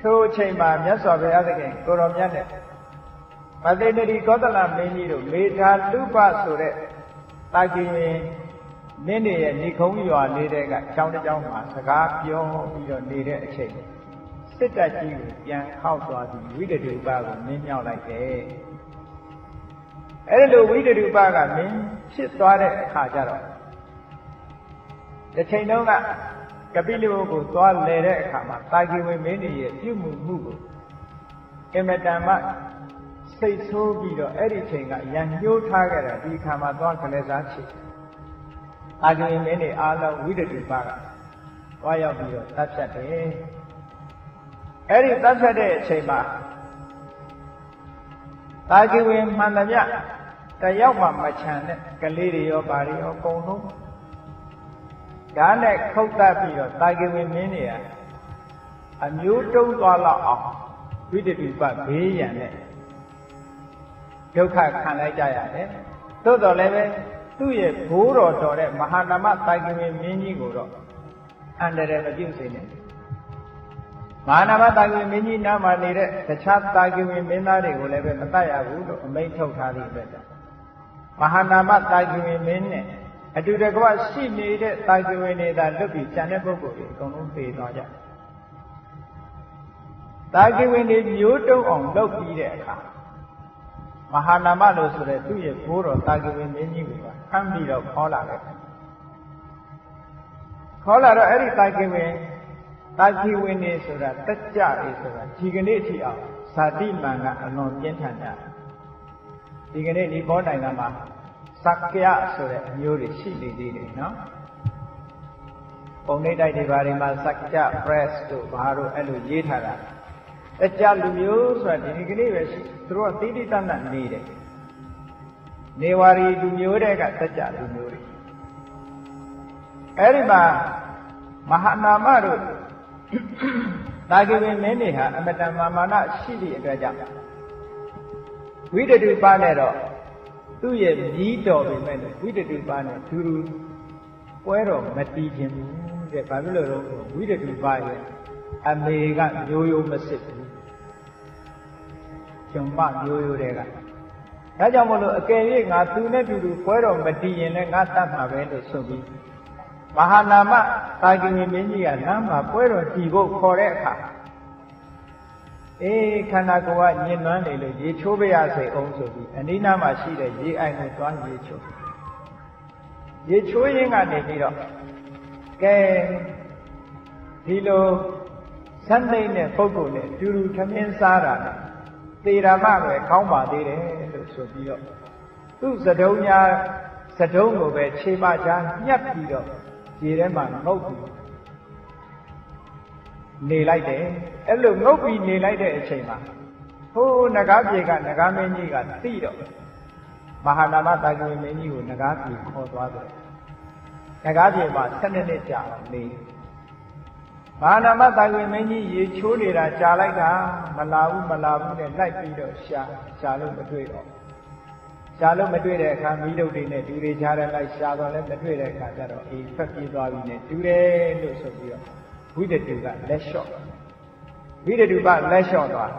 ထိုအချိန်မှာမြတ်စွာဘုရားသခင်ကိုရောမြတ်နဲ့ပသိန္ဒရီကောသလမင်းကြီးတို့မေထာတုပဆိုတဲ့တာဂိဝေမင်းတွေရဲ့ဏိခုံးရွာလေးတဲ့ကအကြောင်းတစ်ကြောင်းမှာစကားပြောပြီးတော့နေတဲ့အချိန်စစ်တပ်ကြီးကိုပြန်ခောက်သွားပြီးဝိတတုပကိုမင်းမြောက်လိုက်တယ်အဲ့လိုဝိတတုပကမင်းဖြစ်သွားတဲ့အခါကျတော့တစ်ချိန်တုန်းကကပိလဝုကိုသွားလဲတဲ့အခါမှာတာဂိဝေမင်းကြီးရဲ့ပြုမှုမှုကိုအမတန်မှစိတ်ဆိုးပြီးတော့အဲ့ဒီချိန်ကရန်ညှိုးထားခဲ့တာဒီခါမှာသွားကလေးစားချစ်တာဂိဝေမင်းကြီးအားလုံးဝိတတုပကသွားရောက်ပြီးတော့တတ်ဖြတ်တယ်အဲ့ဒီတတ်ဖြတ်တဲ့အချိန်မှာတာဂိဝေမှန်သမျှတယောက်မှမချန်တဲ့ကလေးတွေရောဘာတွေရောအကုန်လုံးဓာတ်နဲ့ခုတ်တတ်ပြီးတော့တာဂိဝေမင်းတွေကအမျိုးတုံးသွားလောက်အောင်ဝိတတုပဘေးရန်နဲ့ဒုက္ခခံလိုက်ကြရတယ်သို့တော်လည်းပဲသူ့ရဲ့ဘိုးတော်တော်တဲ့မဟာနာမတာဂိဝေမင်းကြီးကိုတော့အန္တရာယ်မပြုစေနဲ့မဟာနာမတာဂိဝေမင်းကြီးနားမှာနေတဲ့တခြားတာဂိဝေမင်းသားတွေကိုလည်းပဲမတတ်ရဘူးလို့အမိန့်ထုတ်ထားသည့်အတွက်မဟာနာမတာဂိဝေမင်းနဲ့အတူတကွရှိနေတဲ့တာဂိဝေနေသာလွတ်ပြီးကျန်တဲ့ပုဂ္ဂိုလ်တွေအကုန်လုံးသိသွားကြတာဂိဝေနေမျိုးတုံးအောင်လုပ်ပြီးတဲ့အခါမဟာနာမလို့ဆိုတဲ့သူ့ရဲ့ဘိုးတော်တာဂိဝေမင်းကြီးကိုဖမ်းပြီးတော့ခေါ်လာတယ်ခေါ်လာတော့အဲ့ဒီတာဂိဝေနေဆိုတာတက်ကြလေဆိုတာဒီကနေ့အထိအောင်ဇာတိမန်ကအလွန်ပြင်းထန်တာဒီကနေ့ဒီဘောနိုင်ငံမှာစက္ကယဆိုတဲ့အမျိုးတွေရှိနေသေးတယ်နော်ပုံနှိပ်တိုက်တွေဘာတွေမှာစက္ကယ press တို့ဘာတို့အဲ့လိုရေးထားတာ တကြလူမျိုးဆိုတာဒီကနေ့ပဲရှိသူတို့ကတိတိတတ်တတ်နေတယ်နေဝါရီလူမျိုးတွေကတကြလူမျိုးတွေအဲ့ဒီမှာမဟာနာမတို့တာဂိဝေမင်းတွေဟာအမတန်မာနရှိသည့်အတွက်ကြောင့်ဝိတတုပနဲ့တော့သူ့ရဲ့မြည်တော်ပေမဲ့ဝိတတုပနဲ့သူတို့ပွဲတော်မတီးခြင်းဘူးတဲ့ဘာဖြစ်လို့လဲဝိတတုပရဲ့အမေကမျိုးရိုးမစစ်ဘူးကျွန်မမျိုးရိုးတဲ့ကဒါကြောင့်မလို့အကယ်၍ငါသူနဲ့တူတူပွဲတော်မတီးရင်လည်းငါတတ်မှာပဲလို့ဆိုပြီးမဟာနာမတာဂိဝေမင်းကြီးကလမ်းမှာပွဲတော်တည်ဖို့ခေါ်တဲ့အခါခန္ဓာကိုယ်ကညှဉ်းနှွမ်းနေလို့ရေချိုးပြရစေအောင်ဆိုပြီးအနိနာမှာရှိတဲ့ရေအိုင်ကိုသွားရေချိုးရင်းကနေပြီးတော့ကဲဒီလိုဆန်းသိမ့်တဲ့ပုဂ္ဂိုလ်နဲ့တူတူထမင်းစားတာသေရမပဲကောင်းပါသေးတယ်လို့ဆိုပြီးတော့သူ့စတုံးကိုပဲခြေမချာညှပ်ပြီးတော့ရေထဲမှာငုပ်ပြီးနေလိုက်တယ်အဲ့လိုငုပ်ပြီးနေလိုက်တဲ့အချိန်မှာဟိုးနဂါးပြေကနဂါးမင်းကြီးကသိတော့မဟာနာမတာဂိဝေမင်းကြီးကိုနဂါးပြေခေါ်သွားတယ်နဂါးပြေမှာ7နှစ်ကြာနေမဟာနာမတာဂိဝေမင်းကြီးရေချိုးနေတာကြာလိုက်တာမလာဘူးနဲ့လိုက်ပြီးတော့ရှာလို့မတွေ့တော့ရှာလို့မတွေ့တဲ့အခါမိတို့တွေနဲ့ဒူတွေချားတဲ့လိုက်ရှာတော့လည်းမတွေ့တဲ့အခါကျတော့ဖက်ပြေးသွားပြီနဲ့ဒူတယ်လို့ဆိုပြီးတော့ဝိတတုကလက်လျှော့ဝိတတုကလက်လျှော့သွား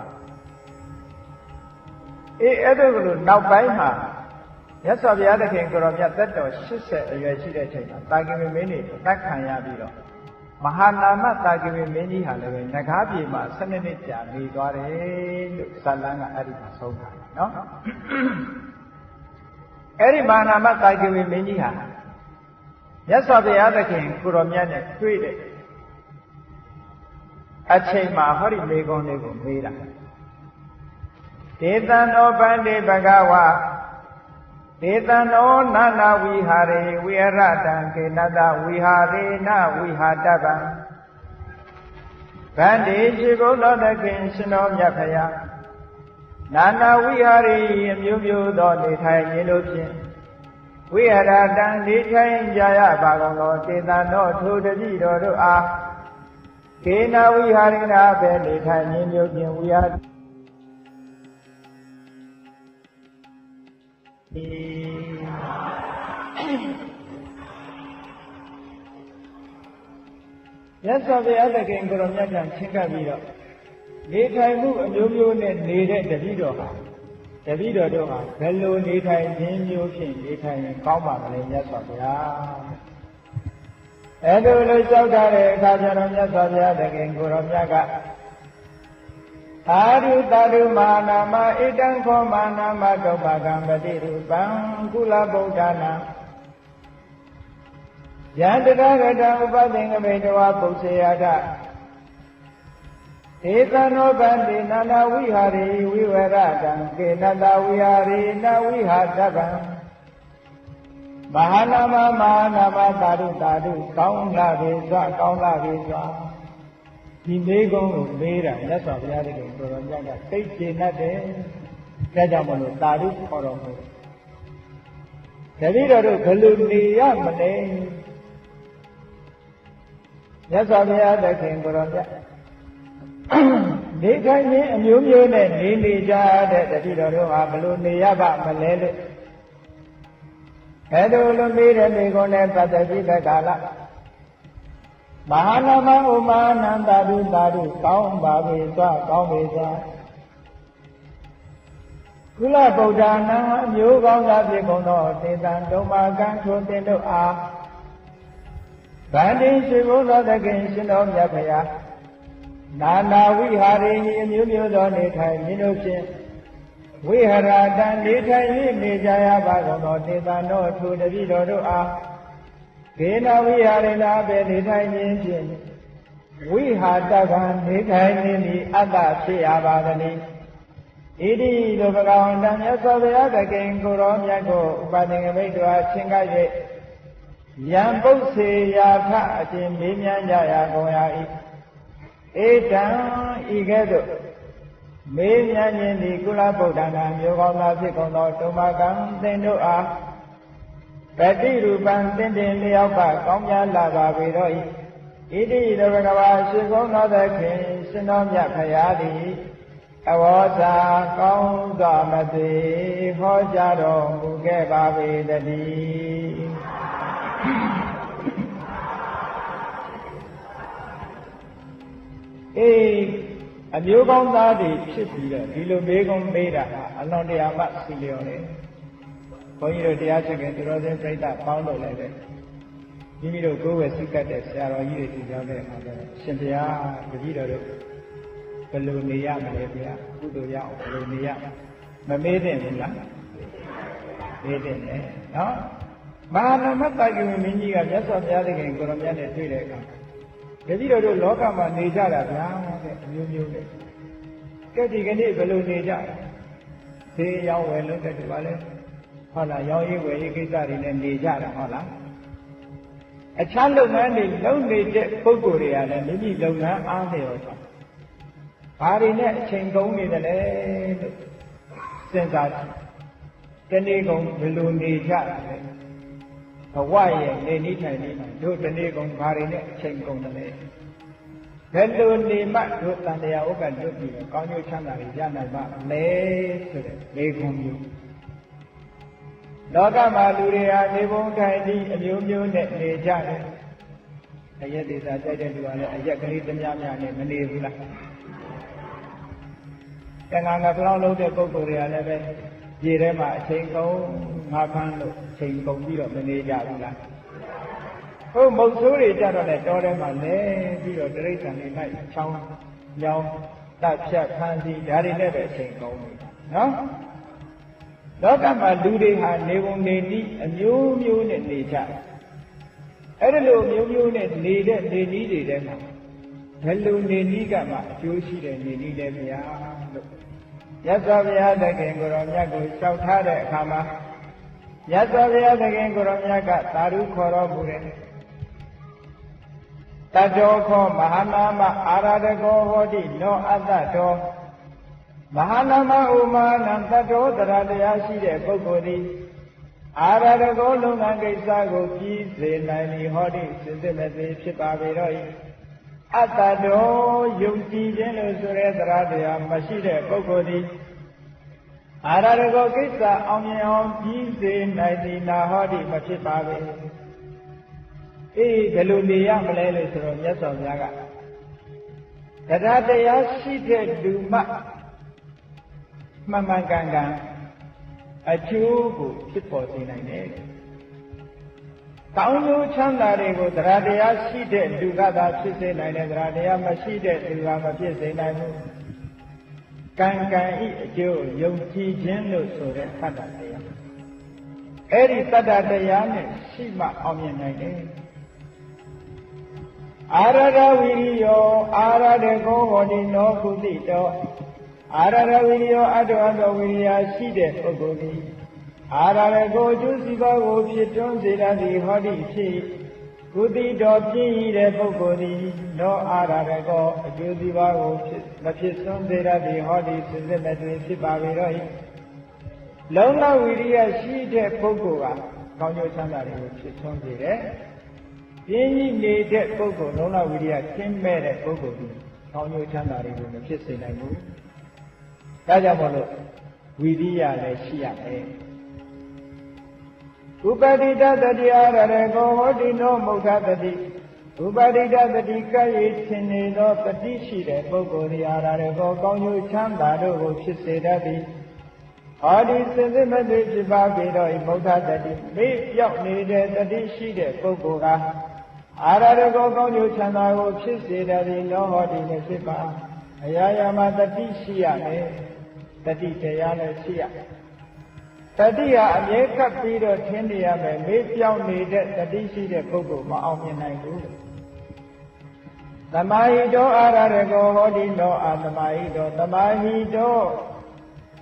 အဲ့ဒါကလို့နောက်ပိုင်းမှာမြတ်စွာဘုရားသခင်ကိုရောမြတ်သက်တော်80အရွယ်ရှိတဲ့အချိန်မှာတာဂိဝေမင်းကြီးတတ်ခံရပြီးတော့မဟာနာမတာဂိဝေမင်းကြီးဟာလည်းပဲနဂါးပြေမှာ7နှစ်ကြာနေသွားတယ်လို့ဇာလန်းကအဲ့ဒီမှာဆုံးတာနော်အဲ့ဒီမဟာနာမတာဂိဝေမင်းကြီးဟာမြတ်စွာဘုရားသခင်ကိုရောမြတ်နဲ့တွေ့တဲ့အချိန်မှာဟောဒီမေကွန်လေးကိုမေးတာဒေသနောဗန္တိဘဂဝါဒေသနောနာနာဝိဟာရေဝိရတံကေနတဝိဟာရေနဝိဟာတဗံဗန္တိရှိဘုလောသခင်ရှင်တော်မြတ်ဖရာနာနာဝိဟာရေအမျိုးမျိုးသောနေထိုင်ခြင်းတို့ဖြင့်ဝိရတံနေထိုင်ကြရပါကုန်သောဒေသနောထိုတတိတော်တို့အားကေနဝိဟာရိနာပဲနေထိုင်ခြင်းမျိုးဖြင့်ဝိဟာမြတ်စွာဘုရားသခင်ကိုရောမြတ်ကချင်းကပ်ပြီးတော့နေထိုင်မှုအမျိုးမျိုးနဲ့နေတဲ့တပည့်တော်တို့ဟာဘယ်လိုနေထိုင်ခြင်းမျိုးဖြင့်နေထိုင်ရင်ကောင်းပါမလဲမြတ်စွာဘုရားအဲ့လိုလို့လျှောက်ထားတဲ့အခါကျတော့မြတ်စွာဘုရားသခင်ကိုရောမြတ်ကအာရုတာရုမာနာမဣတံခောမာနာမတောပကံပတိရူပံကုလဗုဒ္ဓနာယန္တရဂတဥပသင်္ကမေတဝပုစ္ဆေယထဒေသနောဗန္တိနာနာဝိဟာရေဝိဝရတံကေနတဝိဟာရေနဝိဟာတဗံမဟာနာမတာရုကောင်းလာပြီစွာဒီမေကုန်းကိုမေးတာမြတ်စွာဘုရားတကယ်ကိုရောမြတ်ကသိကျေနပ်တယ်ဒါကြောင့်မလို့တာရုခေါ်တော်မူတပည့်တော်တို့ဘယ်လိုနေရမလဲမြတ်စွာဘုရားသခင်ကိုရောမြတ်နေထိုင်ခြင်းအမျိုးမျိုးနဲ့နေကြတဲ့တပည့်တော်တို့ဟာဘယ်လိုနေရပါမလဲလို့အဲ့လိုလိုမေးတဲ့မိကုန်းနဲ့ပတ်သက်ပြီးတဲ့ကာလမဟာနာမဥမာနန္တာရုကောင်းပါပြီသွားကောင်းပြီသွားကုလဗုဒ္ဓနာအမျိုးကောင်းသာဖြစ်ကုန်သောသေတံဒုမာကံထိုတင်တို့အားဗန္တိရှိဘုရားသခင်ရှင်တော်မြတ်ဖရာနာနာဝိဟာရေအမျိုးမျိုးသောနေထိုင်ခြင်းတို့ဖြင့်ဝိဟရတံနေထိုင်၍နေကြရပါကုန်သောသေတံတော်ထိုတပည့်တော်တို့အားကေနဝိဟာရိနာပဲနေထိုင်ခြင်းဖြင့်ဝိဟာတဗံနေထိုင်ခြင်းသည်အတ္တဖြစ်ရပါသည်ဣတိလိုဘဂဝန္တမြတ်စွာဘုရားသခင်ကိုရောမြတ်ကိုဥပသင်္ကမိတ်တော်ချင်းကပ်၍ယံပုစ္ဆေယာထအရှင်မေးမြန်းကြရကုန်ရ၏ဧတံဤကဲ့သို့ မေးမြန်းခြင်းသည်ကုလဗုဒ္ဓနာမျိုးကောင်းသားဖြစ်ကုန်သောတုမကံသင်တို့အားပတိရူပံသင်တင်လျောက်ပါကောင်းများလာပါပေတော့ဤဣတိရဘဂဝါရှိကုံသောသခင်ရှင်တော်မြတ်ဖရာသည်အဝေါစာကောင်းစွာမသိဟောကြားတော်မူခဲ့ပါပေတည်းအမျိုးကောင်းသားတွေဖြစ်ပြီးတော့ဒီလိုမေးခွန်းမေးတာဟာအလွန်တရာမှစီလျော်တယ်ဘုန်းကြီးတို့တရားချက်ကသူတော်စင်ပြိဿပေါင်းလို့လည်းပဲမိမိတို့ကိုယ်ဝယ်စိတ်ကတ်တဲ့ဆရာတော်ကြီးတွေဒီကြောင်းတဲ့အခါကျတော့ရှင်ဘုရားတပည့်တော်တို့ဘယ်လိုနေရမလဲဗျာကုသိုလ်ရအောင်ဘယ်လိုနေရမမေးသင့်ဘူးလားမေးသင့်တယ်နော်မဟာနမတကိဝမင်းကြီးကမြတ်စွာဘုရားသခင်ကိုရောမြတ်နဲ့တွေ့တဲ့အခါတပည့်တော်တို့လောကမှာနေကြတာဗျာတဲ့အမျိုးမျိုးနဲ့ကဲဒီကနေ့ဘယ်လိုနေကြလဲသေရောင်းဝယ်လို့တဲ့ဒီပါလဲဟုတ်လားရောင်းရေးဝယ်ရေးကိစ္စတွေနဲ့နေကြတာဟုတ်လားအခြားလုပ်ငန်းတွေလုပ်နေတဲ့ပုဂ္ဂိုလ်တွေကလည်းမိမိလုပ်ငန်းအားလျော်စွာဘာတွေနဲ့အချိန်ကုန်နေတယ်လဲလို့စဉ်းစားကြည့်တနေ့ကုန်ဘယ်လိုနေကြလဲဘဝရဲ့နေနည်းထိုင်နည်းတို့တနေ့ကုန်ဘာတွေနဲ့အချိန်ကုန်တယ်လဲဘယ်လိုနေမှတို့တန်တရားဥက္ကလွတ်ပြီးကောင်းကျိုးချမ်းသာတွေရနိုင်ပါလဲဆိုတဲ့လေခွန်မျိုးလောကမှာလူတွေဟာနေပုံထိုင်ပြီးအမျိုးမျိုးနဲ့နေကြတယ်အရက်ဒေသကြိုက်တဲ့လူကလည်းအရက်ကလေးတများများနဲ့မနေဘူးလားတဏှာငါပြောင်းလို့တဲ့ပုဂ္ဂိုလ်တွေကလည်းပဲရေထဲမှာအချိန်ကုန်ငါးခမ်းလို့အချိန်ကုန်ပြီးတော့မနေကြဘူးလားဟုတ်မုတ်ဆိုးတွေကြတော့လည်းတောထဲမှာလဲပြီးတော့တိရစ္ဆာန်တွေလိုက်ချောင်းညောင်းတပ်ဖြတ်ခန်းစီဒါတွေနဲ့ပဲအချိန်ကုန်ပြီနော်လောကမှာလူတွေဟာနေပုံနေနည်းအမျိုးမျိုးနဲ့နေကြတယ်အဲ့ဒီလိုမျိုးမျိုးနဲ့နေတဲ့နေနည်းတွေထဲမှာဘယ်လိုနေနည်းကမှအကျိုးရှိတဲ့နေနည်းလဲဗျာလို့မြတ်စွာဘုရားသခင်ကိုရောမြတ်ကိုလျှောက်ထားတဲ့အခါမှာမြတ်စွာဘုရားသခင်ကိုရောမြတ်ကသာဓုခေါ်တော်မူတယ်တတောခောမဟာနာမအာရဒကောဟောတိနောအတ္တတောမဟာနာမဥမာနံတတောတရားတရားရှိတဲ့ပုဂ္ဂိုလ်သည်အာရဒကောလုံငန်းကိစ္စကိုပြီးစေနိုင်သည်ဟောတိစစ်စစ်မဲ့သေးဖြစ်ပါပေတော့၏အတ္တတောယုံကြည်ခြင်းလို့ဆိုတဲ့တရားတရားမရှိတဲ့ပုဂ္ဂိုလ်သည်အာရဒကောကိစ္စအောင်မြင်အောင်ပြီးစေနိုင်သည်နာဟောတိမဖြစ်ပါပေဘယ်လိုနေရမလဲလို့ဆိုတော့မြတ်စွာဘုရားကတရားတရားရှိတဲ့လူမှမှန်မှန်ကန်ကန်အကျိုးကိုဖြစ်ပေါ်စေနိုင်တယ်။ကောင်းကျိုးချမ်းသာတွေကိုတရားတရားရှိတဲ့လူကသာဖြစ်စေနိုင်တယ်တရားတရားမရှိတဲ့လူကမဖြစ်စေနိုင်ဘူး။ကံကံဤအကျိုးယုံကြည်ခြင်းလို့ဆိုတဲ့သတ္တတရား။အဲ့ဒီသတ္တတရားနဲ့ရှိမှအောင်မြင်နိုင်တယ်။အာရဒဝိရိယောအာရဒကောဟောတိနောကုတိတောအာရဒဝိရိယောအတ္တဝတ္တဝိရိယရှိတဲ့ပုဂ္ဂိုလ်သည်အာရဒကိုအကျိုးစီးပွားကိုဖြစ်တွန်းစေတတ်သည်ဟောတိဖြစ်ကုတိတော်ပြည့်ရတဲ့ပုဂ္ဂိုလ်သည်နောအာရဒကောအကျိုးစီးပွားကိုမဖြစ်စွန်းစေတတ်သည်ဟောတိစစ်စစ်မဲ့တွင်ဖြစ်ပါပေတော့၏လုံလဝိရိယရှိတဲ့ပုဂ္ဂိုလ်ကကောင်းကျိုးချမ်းသာတွေကိုဖြစ်ထွန်းစေတယ်ပြင်းကြီးနေတဲ့ပုဂ္ဂိုလ်လုံးလဝိရိယကျင်းမဲ့တဲ့ပုဂ္ဂိုလ်ကြီးကောင်းကျိုးချမ်းသာတွေကိုမဖြစ်စေနိုင်ဘူး။ဒါကြောင့်မို့လို့ဝိရိယလည်းရှိရမယ်။ဥပတိတတတိအာရရေကောဟောတိနောမုဋ္ဌတတိဥပတိတတတိကဲ့ရဲ့ခြင်းနေသောတတိရှိတဲ့ပုဂ္ဂိုလ်ရာရေကောကောင်းကျိုးချမ်းသာတို့ကိုဖြစ်စေတတ်သည်။ဟောဒီစင်စစ်မသိဖြစ်ပါပေတော့မုဋ္ဌတတိမေ့ပြောက်နေတဲ့တတိရှိတဲ့ပုဂ္ဂိုလ်ကအာရဒကောကောင်းကျိုးချမ်းသာကိုဖြစ်စေတတ်သည်လောဟောတိနဲ့ဖြစ်ပါအရာရာမှာတတိရှိရမယ်တတိတရားလည်းရှိရတတိဟာအမြဲကပ်ပြီးတော့ထင်းနေရမယ်မေးပြောင်းနေတဲ့တတိရှိတဲ့ပုဂ္ဂိုလ်မအောင်မြင်နိုင်ဘူးသမာဟိတောအာရဒကောဟောတိလောအာသမာဟိတောသမာဟိတော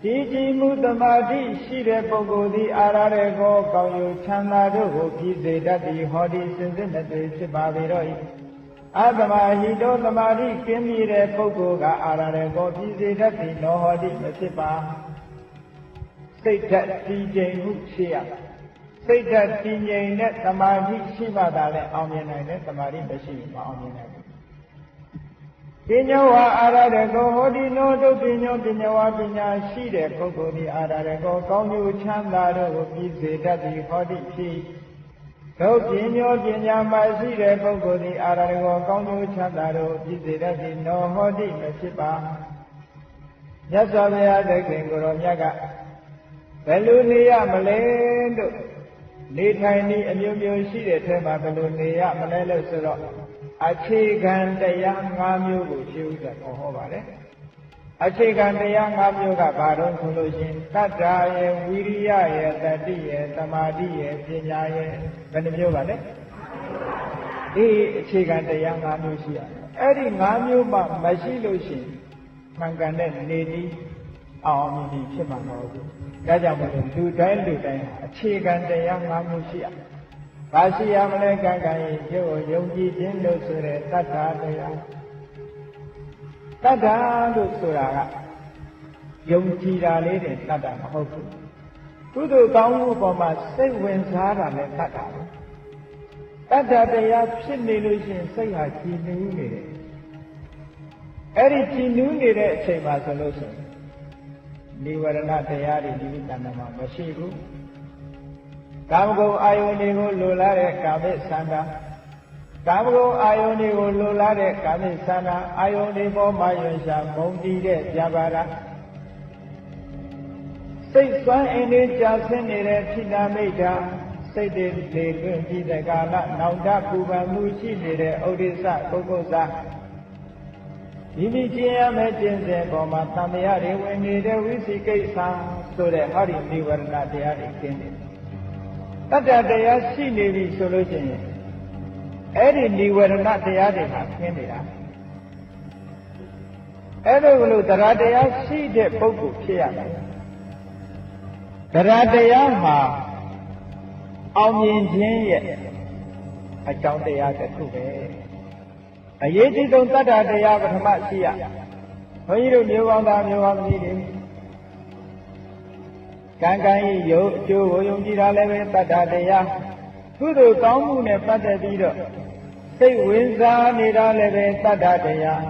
ဒီကြည်မှုသမာဓိရှိတဲ့ပုဂ္ဂိုလ်သည်အာရရေကောကောင်းကျိုးချမ်းသာတို့ကိုဖြစ်စေတတ်သည်ဟောဒီစင်စစ်မသွေဖြစ်ပါပေတော့၏ အတမဟိတောသမာဓိကင်းမြည်တဲ့ပုဂ္ဂိုလ်ကအာရရေကိုပြည်စေတတ်သည်နောဟောတိမဖြစ်ပါစိတ်ဓာတ်တည်ငြိမ်မှုရှိရစိတ်ဓာတ်တည်ငြိမ်တဲ့သမာဓိရှိမှသာလဲအောင်မြင်နိုင်တယ်သမာဓိမရှိရင်မအောင်မြင်နိုင်ဘူးပညာဝါအာရရေကိုဟောတိနောတုပညောပညာဝါပညာရှိတဲ့ပုဂ္ဂိုလ်သည်အာရရေကိုကောင်းကျိုးချမ်းသာတို့ကိုပြည်စေတတ်သည်ဟောတိဖြစ်တို့ပညောပညာမရှိတဲ့ပုဂ္ဂိုလ်သည်အာရရေကိုကောင်းကျိုးချမ်းသာတို့ပြည်စေတတ်သည်နောဟောတိမဖြစ်ပါမြတ်စွာဘုရားသခင်ကိုယ်တော်မြတ်ကဘယ်လိုနေရမလဲလို့နေထိုင်နည်းအမျိုးမျိုးရှိတဲ့ထဲမှာဘယ်လိုနေရမလဲလို့ဆိုတော့အခြေခံတရား၅မျိုးကိုရှင်းဥစွာဟောပါတယ်အခြေခံတရား၅မျိုးကဘာတော့ဆိုလို့ရှိရင်တတ္တာရဲ့ဝိရိယရဲ့တတိရဲ့သမာဓိရဲ့ပညာရဲ့ဘယ်နှမျိုးပါလဲဒီအခြေခံတရား၅မျိုးရှိရတယ်အဲ့ဒီ၅မျိုးမှမရှိလို့ရှိရင်မှန်ကန်တဲ့နေနည်းအောင်မြင်ပြီးဖြစ်မှာမဟုတ်ဘူးဒါကြောင့်မို့လူတိုင်းအခြေခံတရား၅မျိုးရှိရဘာရှိရမလဲကံကံရဲ့ကျိုးယုံကြည်ခြင်းလို့ဆိုတဲ့တတ္ထာတရားတတ္ထာလို့ဆိုတာကယုံကြည်တာလေးတဲ့တတ္ထာမဟုတ်ဘူးကုသိုလ်ကောင်းမှုပေါ်မှာစိတ်ဝင်စားတာလည်းတတ္ထာပဲတတ္ထာတရားဖြစ်နေလို့ရှိရင်စိတ်ဟာကြည်နူးနေတယ်အဲ့ဒီကြည်နူးနေတဲ့အချိန်မှာဆိုလို့ရှိရင်နိဝရဏတရားတွေဒီတဏ္ဍာမှာမရှိဘူးကာမဂုဏ်အာယုန်တွေကိုလိုလားတဲ့ကာမိသန္တာကာမဂုဏ်အာယုန်တွေကိုလိုလားတဲ့ကာမိသန္တာအာယုန်တွေပေါ်မှာယွန်ရှာမုံတည်တဲ့ဇာပါဒစိတ်စွမ်းအင်းတွေကြာဆင်းနေတဲ့ထိနာမိတ်တာစိတ်တွေလေတွင်ပြီးတဲ့ကာလနောင်တပူပန်မှုရှိနေတဲ့ဥဒိစ္စပုဂ္ဂိုလ်စားမိမိကျင့်ရမယ့်ကျင့်စဉ်ပေါ်မှာသံဃာတွေဝင်နေတဲ့ဝိသိကိစ္စဆိုတဲ့ဟောဒီနိဝရဏတရားတွေကျင့်တယ်တတ္တတရားရှိနေပြီဆိုလို့ရှိရင်အဲ့ဒီနိဝရဏတရားတွေဟာခင်းနေတာအဲ့ဒါလို့တရားတရားရှိတဲ့ပုဂ္ဂိုလ်ဖြစ်ရမယ်တရားတရားမှာအောင်မြင်ခြင်းရဲ့အကြောင်းတရားတစ်ခုပဲအရေးကြီးဆုံးတတ္တတရားပထမရှိရဘုန်းကြီးတို့မျိုးကောင်းသားမျိုးကောင်းကြီးတွေကံကံဤယုတ်အကျိုးကိုယုံကြည်တာလည်းပဲတတ္တတရားကုသိုလ်ကောင်းမှုနဲ့ပတ်သက်ပြီးတော့စိတ်ဝင်စားနေတာလည်းပဲတတ္တတရား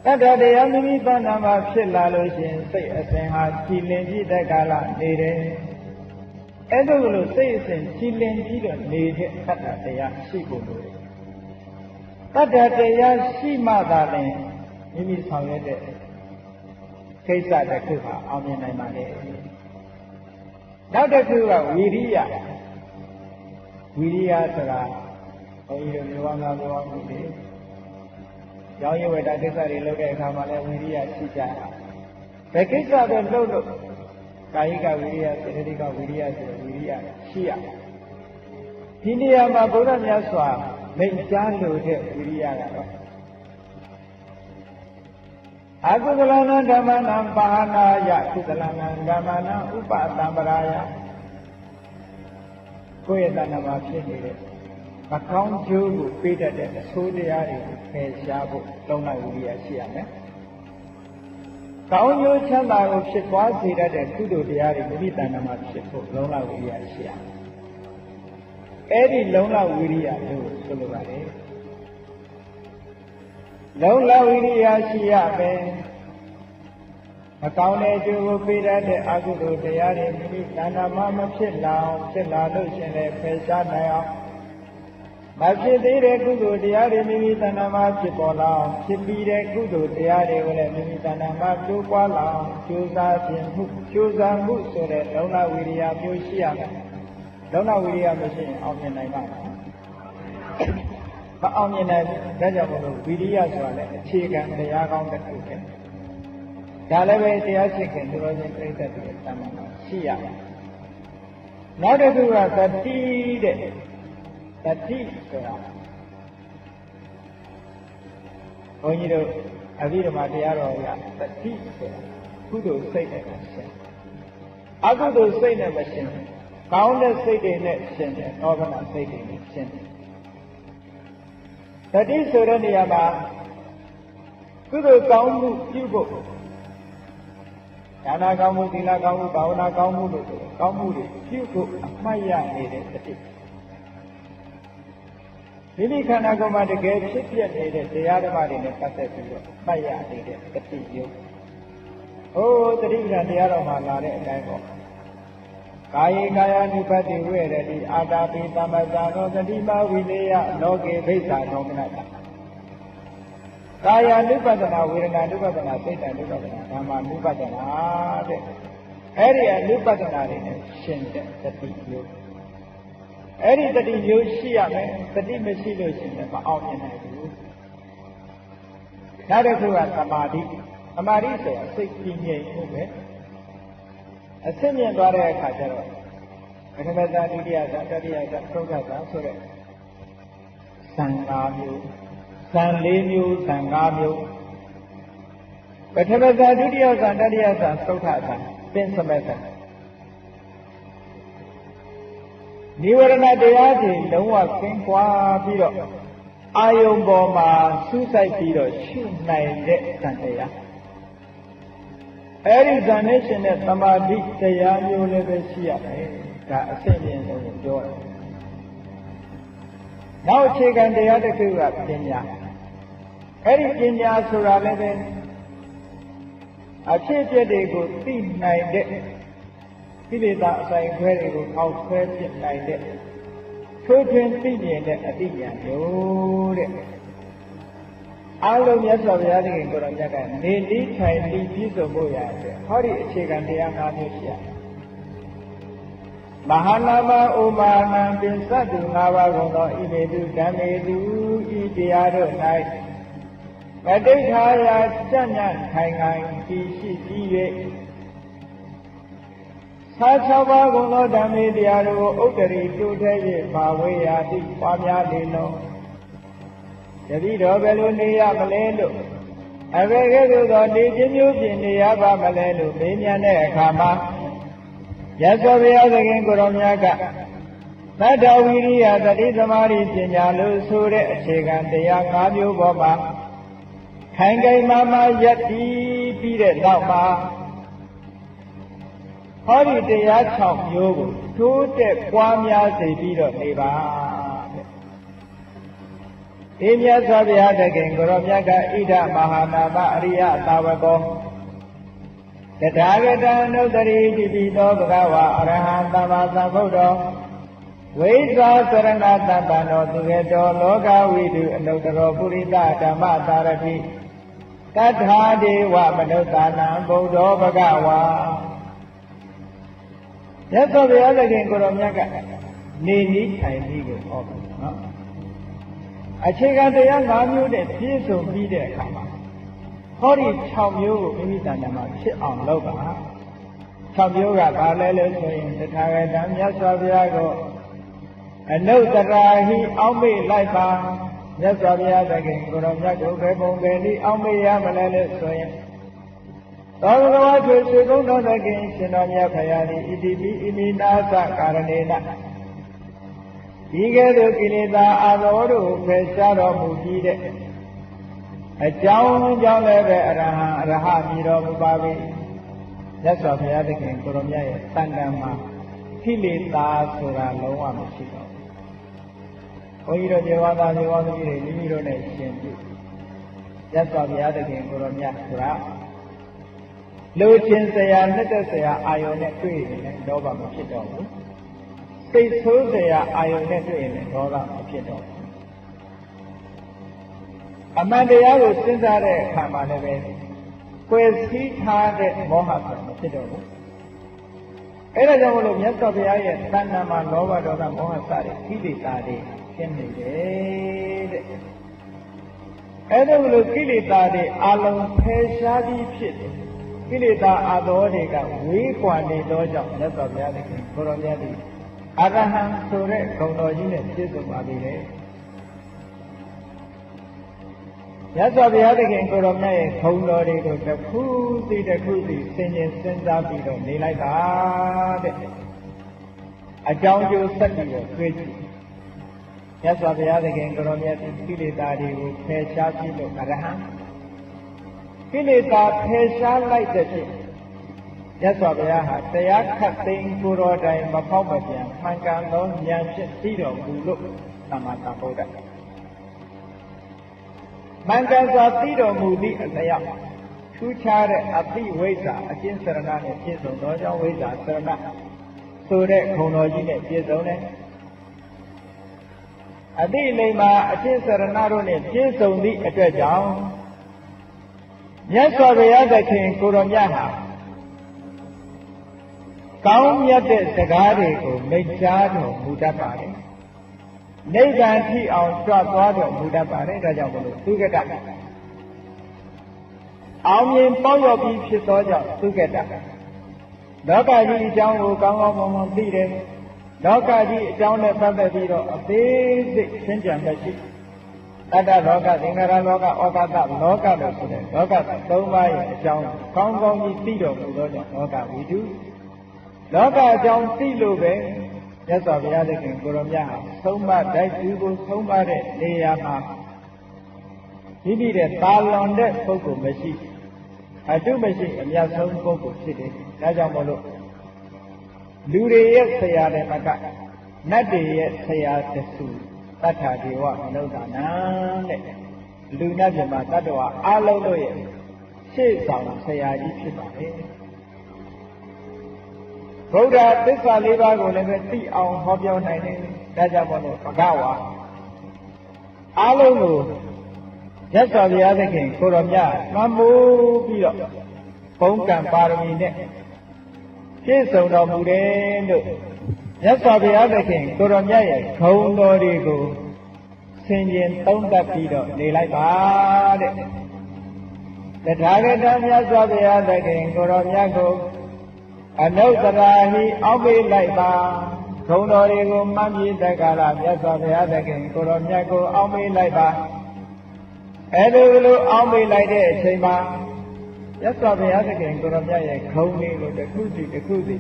တတ္တတရားမိမိတဏ္ဍာမှာဖြစ်လာလို့ရှိရင်စိတ်အစဉ်ဟာကြည်လင်ပြီးတဲ့ကာလနေတယ်အဲ့ဒါလို့စိတ်အစဉ်ကြည်လင်ပြီးတော့နေတဲ့တတ္တတရားရှိဖို့လိုတယ်တတ္တတရားရှိမှသာလျှင်မိမိဆောင်ရွက်တဲ့ကိစ္စတစ်ခုဟာအောင်မြင်နိုင်ပါလေနောက်တစ်ခုကဝီရိယဆိုတာဘုန်းကြီးတို့မျိုးကောင်းသားမျိုးကောင်းတွေရောင်းရဝယ်တာကိစ္စတွေလုပ်တဲ့အခါမှာလည်းဝီရိယရှိကြတာဘယ်ကိစ္စပဲလုပ်လို့ကာယကဝီရိယစေတသိက်ကဝီရိယဆိုတဲ့ဝီရိယရှိရဒီနေရာမှာဘုရားမြတ်စွာမိန့်ကြားလို့တဲ့ဝီရိယကတော့အကုသလနာဓမ္မနာပါဏာယကုသလနာဓမ္မနာဥပသံပရာယကိုယ့်ရဲ့တဏ္ဍာမှာဖြစ်နေတဲ့မကောင်းကျိုးကိုပေးတတ်တဲ့အဆိုးတရားတွေကိုဖယ်ရှားဖို့သုံးလိုက်ဝိရိယရှိရမယ်။ကောင်းကျိုးချမ်းသာကိုဖြစ်ပွားစေတတ်တဲ့ကုသိုလ်တရားတွေမိမိတဏ္ဍာမှာဖြစ်ဖို့လုံးဝဝိရိယရှိရမယ်။အဲ့ဒီလုံးဝဝိရိယလို့ဆိုလိုပါတယ်။လုံးဝဝိရိယရှိရမယ်။မကောင်းတဲ့အကျိုးကိုပေးတတ်တဲ့အကုသိုလ်တရားတွေမိမိတဏ္ဍာမှာမဖြစ်လာအောင်ဖြစ်လာလို့ရှင်လည်းဖယ်ရှားနိုင်အောင်မဖြစ်သေးတဲ့ကုသိုလ်တရားတွေမိမိတဏ္ဍာမှာဖြစ်ပေါ်လာအောင်ဖြစ်ပြီးတဲ့ကုသိုလ်တရားတွေကိုလည်းမိမိတဏ္ဍာမှာတိုးပွားလာအောင်ကြိုးစားမှုဆိုတဲ့လုံလဝိရိယမျိုးရှိရမယ်။လုံလဝိရိယမရှိရင်အောင်မြင်နိုင်မှာမအောင်မြင်နိုင်ဘူး။ဒါကြောင့်မို့လို့ဝိရိယဆိုတာလည်းအခြေခံတရားကောင်းတစ်ခုပဲ။ဒါလည်းပဲတရားရှိခင်သူတော်ချင်းပြိဿတွေတဏ္ဍာမှာရှိရမယ်။နောက်တစ်ခုကသတိတဲ့တတိဆိုတာဘုန်းကြီးတို့အဘိဓမ္မာတရားတော်ရတတိဆိုတာကုသိုလ်စိတ်နဲ့ရှင်အကုသိုလ်စိတ်နဲ့မရှင်ကောင်းတဲ့စိတ်တွေနဲ့ရှင်တယ်ဩဃနစိတ်တွေနဲ့ရှင်တယ် တတိဆိုတဲ့နေရာမှာကုသိုလ်ကောင်းမှုပြုဖို့ဒါနကောင်းမှုသီလကောင်းမှုဘာဝနာကောင်းမှုလို့ဆိုကောင်းမှုတွေပြုဖို့အမှတ်ရနေတဲ့တတိမိမိခန္ဓာကိုယ်မှာတကယ်ဖြစ်ပြနေတဲ့တရားဓမ္မတွေနဲ့ပတ်သက်ပြီးတော့မှတ်ရနေတဲ့တတိယဟိုတတိပ္ပံတရားတော်မှာလာတဲ့အတိုင်းပေါ့ကာယေကာယ ानु ပတ္တိဝေရတိအာတာပိသမ္ပဇာနောတတိမဝိလေယလောကေဘိစ္ဆာသောမနတကာယ ानु ပတ္တနာဝေဒနာ ानु ပတ္တနာစိတ် ानु ပတ္တနာဓမ္မ ानु ပတ္တနာတဲ့အဲ့ဒီ ानु ပတ္တနာတွေနဲ့ရှင်တဲ့တတိယအဲ့ဒီတတိယရှိရမယ်တတိမရှိလို့ရှိရင်မအောင်မြင်နိုင်ဘူးနောက်တစ်ခုကသမာဓိသမာဓိဆိုတာစိတ်ကြည်ငြိမ်မှုပဲအစစ်မြင်သွားတဲ့အခါကျတော့ပထမဇာဒုတိယဇာတတိယဇာသုဒ္ဓဇာဆိုတဲ့ဇံ၅မျိုးဇံ၄မျိုးဇံ၅မျိုးပထမဇာဒုတိယဇာတတိယဇာသုဒ္ဓဇာပင်စမဇာနိဝရဏတရားတွေလုံးဝကင်းကွာပြီးတော့အာယုံပေါ်မှာစူးစိုက်ပြီးတော့ရှုနိုင်တဲ့ဇံတရားအဲ့ဒီဇာနဲ့ရှင်တဲ့သမာဓိတရားမျိုးလည်းပဲရှိရတယ်ဒါအစစ်အမြင်ဆုံးကိုပြောတယ်နောက်အခြေခံတရားတစ်ခုကပညာအဲ့ဒီပညာဆိုတာလည်းပဲအဖြစ်အပျက်တွေကိုသိနိုင်တဲ့ကိလေသာအဆိုင်ခွဲတွေကိုအောက်ဆွဲပြစ်နိုင်တဲ့ထိုးထွင်းသိမြင်တဲ့အသိဉာဏ်မျိုးတဲ့အားလုံးမြတ်စွာဘုရားသခင်ကိုယ်တော်မြတ်ကနေတိထိုင်ပြီးပြည့်စုံဖို့ရတဲ့ဟောဒီအခြေခံတရား၅မျိုးရှိရတယ်မဟာနာမဥမာနံပင်စတု၅ပါးကုန်သောဣမေတုဓမ္မေတုဤတရားတို့၌မတိထာယာစัญญခိုင်ခိုင်ကြည်ရှိကြည်၍သာ၆ပါးကုန်သောဓမ္မေတရားတို့ကိုဥတ္တရီတူထဲ၍ပါဝေရာတိပွားများလေလုံးတတိတော်ဘယ်လိုနေရမလဲလို့အဘယ်ကဲ့သို့သောနေခြင်းမျိုးဖြင့်နေရပါမလဲလို့မေးမြန်းတဲ့အခါမှာရသော်ဘုရားသခင်ကိုယ်တော်မြတ်ကသတ္တဝိရိယသတိသမာဓိပညာလို့ဆိုတဲ့အခြေခံတရား၅မျိုးပေါ်မှာခိုင်ခိုင်မာမာရပ်တည်ပြီးတဲ့နောက်မှာဟောဒီတရား6မျိုးကိုတိုးတက်ပွားများစေပြီးတော့နေပါဒီမြတ်စွာဘုရားသခင်ကိုရောမြတ်ကဣဒမဟာနာမအရိယသာဝကောတထာဂတံနုတ္တရိတိပိသောဘဂဝါအရဟံသမ္မာသမ္ဗုဒ္ဓောဝိဇ္ဇာစရဏတတ္တနောသူကေတောလောကဝိတုအနုတ္တရောပုရိသဓမ္မသာရတိတထာဒေဝမနုဿာနံဗုဒ္ဓောဘဂဝါမြတ်စွာဘုရားသခင်ကိုရောမြတ်ကနေနည်းထိုင်နည်းကိုဟောတယ်နော်အခြေခံတရား၅မျိုးနဲ့ပြည့်စုံပြီးတဲ့အခါမှာဟောဒီ6မျိုးကိုမိမိတဏ္ဍာမှာဖြစ်အောင်လုပ်ပါ6မျိုးကဘာလဲလို့ဆိုရင်တထာဂတံမြတ်စွာဘုရားကိုအနုတ္တရာဟိအောက်မေ့လိုက်ပါမြတ်စွာဘုရားသခင်ကိုရောမြတ်ကိုဘယ်ပုံပဲနည်းအောက်မေ့ရမလဲလို့ဆိုရင်သောဘဂဝါထွေဆွေကုန်းတော်သခင်ရှင်တော်မြတ်ဖရာသည်ဣတိပိဣမိနာသကာရဏေနဒီကဲ့သို့ကိလေသာအာသောတို့ဖယ်ရှားတော်မူပြီးတဲ့အကြောင်းကြောင့်လည်းပဲအရဟံအရဟမြည်တော်မူပါ၏မြတ်စွာဘုရားသခင်ကိုရောမြတ်ရဲ့တန်တန်မှာကိလေသာဆိုတာလုံးဝမရှိတော့ဘူးဘုန်းကြီးတို့မြေဝါသားမြေဝါသမီးတွေမိမိတို့နဲ့ရှင်ပြုမြတ်စွာဘုရားသခင်ကိုရောမြတ်ဆိုတာလိုချင်စရာနှစ်သက်စရာအာယုန်နဲ့တွေ့ရင်လည်းလောဘမဖြစ်တော့ဘူးစိတ်ဆိုးစရာအာယုန်နဲ့တွေ့ရင်လည်းဒေါသမဖြစ်တော့ဘူးအမှန်တရားကိုစဉ်းစားတဲ့အခါမှာလည်းပဲကွယ်စည်းထားတဲ့မောဟဆိုမဖြစ်တော့ဘူးအဲ့ဒါကြောင့်မလို့မြတ်စွာဘုရားရဲ့တဏ္ဍာမှာလောဘဒေါသမောဟစတဲ့ကိလေသာတွေရှင်းနေတယ်တဲ့အဲ့ဒါမလို့ကိလေသာတွေအလုံးဖယ်ရှားပြီးဖြစ်တယ်ကိလေသာအသောတွေကဝေးကွာနေသောကြောင့်မြတ်စွာဘုရားသခင်ကိုရောမြတ်သည်အရဟံဆိုတဲ့ဂုဏ်တော်ကြီးနဲ့ပြည့်စုံပါပြီလေမြတ်စွာဘုရားသခင်ကိုရောမြတ်ရဲ့ဂုဏ်တော်တွေကိုတစ်ခုစီတစ်ခုစီဆင်ခြင်စဉ်းစားပြီးတော့နေလိုက်တာတဲ့အကြောင်းကျိုးဆက်ပြီးတော့တွေ့ကြည့် မြတ်စွာဘုရားသခင်ကိုရောမြတ်ကိလေသာတွေကိုဖယ်ရှားပြီးလို့အရဟံကိလေသာဖယ်ရှားလိုက်တဲ့ဖြင့်မြတ်စွာဘုရားဟာတရားခတ်သိမ်းကိုတော်တိုင်မဖောက်မပြန်မှန်ကန်သောဉာဏ်ဖြင့်သိတော်မူလို့သမ္မာသမ္ဗုဒ္ဓမှန်ကန်စွာသိတော်မူသည့်အလျောက်ထူးခြားတဲ့အသိဝိဇ္ဇာအကျဉ်းစရဏနဲ့ပြည့်စုံသောကြောင့်ဝိဇ္ဇာစရဏဆိုတဲ့ခုံတော်ကြီးနဲ့ပြည့်စုံတယ်အတိလိမ္မာအကျဉ်းစရဏတို့နဲ့ပြည့်စုံသည့်အတွက်ကြောင့်မြတ်စွာဘုရားသခင်ကိုတော်မြတ်ဟာကောင်းမြတ်တဲ့စကားတွေကိုမိန့်ကြားတော်မူတတ်ပါတယ်နိဗ္ဗာန်ထိအောင်ကြွသွားတော်မူတတ်ပါတယ်ဒါကြောင့်မလို့သုဂတအောင်မြင်ပေါရောက်ပြီးဖြစ်သောကြောင့်သုဂတလောကကြီးအကြောင်းကိုကောင်းကောင်းမွန်မွန်သိတယ်လောကကြီးအကြောင်းနဲ့ပတ်သက်ပြီးတော့အသေးစိတ်ရှင်းပြမရှိတတ္တလောကသင်္ခါရလောကဩကာသလောကလို့ဆိုတဲ့လောကသုံးပါးရဲ့အကြောင်းကောင်းကောင်းကြီးသိတော်မူသောကြောင့်လောကဝိတုလောကအကြောင်းသိလို့ပဲမြတ်စွာဘုရားသခင်ကိုရောမြတ်ဟာသုံးပါးတိုက်သူကိုသုံးပါးတဲ့နေရာမှာမိမိတဲ့တာလွန်တဲ့ပုဂ္ဂိုလ်မရှိအတုမရှိအမြတ်ဆုံးပုဂ္ဂိုလ်ဖြစ်တယ်ဒါကြောင့်မို့လို့လူတွေရဲ့ဆရာတွေမကနတ်တွေရဲ့ဆရာတဆူတတ္ထာဒေဝမနုဿာနံတဲ့လူနတ်မြတ်တတ္တဝါအလုံးတို့ရဲ့ရှေ့ဆောင်ဆရာကြီးဖြစ်ပါတယ်ဗုဒ္ဓသစ္စာလေးပါးကိုလည်းပဲသိအောင်ဟောပြောနိုင်တယ်ဒါကြောင့်မို့လို့ဘဂဝါအလုံးကိုမြတ်စွာဘုရားသခင်ကိုတော်မြတ်လွှမ်းမိုးပြီးတော့ဘုံကံပါရမီနဲ့ပြည့်စုံတော်မူတယ်လို့မြတ်စွာဘုရားသခင်ကိုတော်မြတ်ရဲ့ဂုဏ်တော်တွေကိုဆင်ခြင်သုံးသပ်ပြီးတော့နေလိုက်ပါတဲ့တထာဂတမြတ်စွာဘုရားသခင်ကိုတော်မြတ်ကိုအနုတ္တရာဟိအောက်ပေးလိုက်ပါဂုဏ်တော်တွေကိုမှတ်ပြတဲ့ကာလမြတ်စွာဘုရားသခင်ကိုတော်မြတ်ကိုအောက်ပေးလိုက်ပါအဲ့လိုအောက်ပေးလိုက်တဲ့အချိန်မှာမြတ်စွာဘုရားသခင်ကိုတော်မြတ်ရဲ့ဂုဏ်တွေကိုတစ်ခုစီတစ်ခုစီ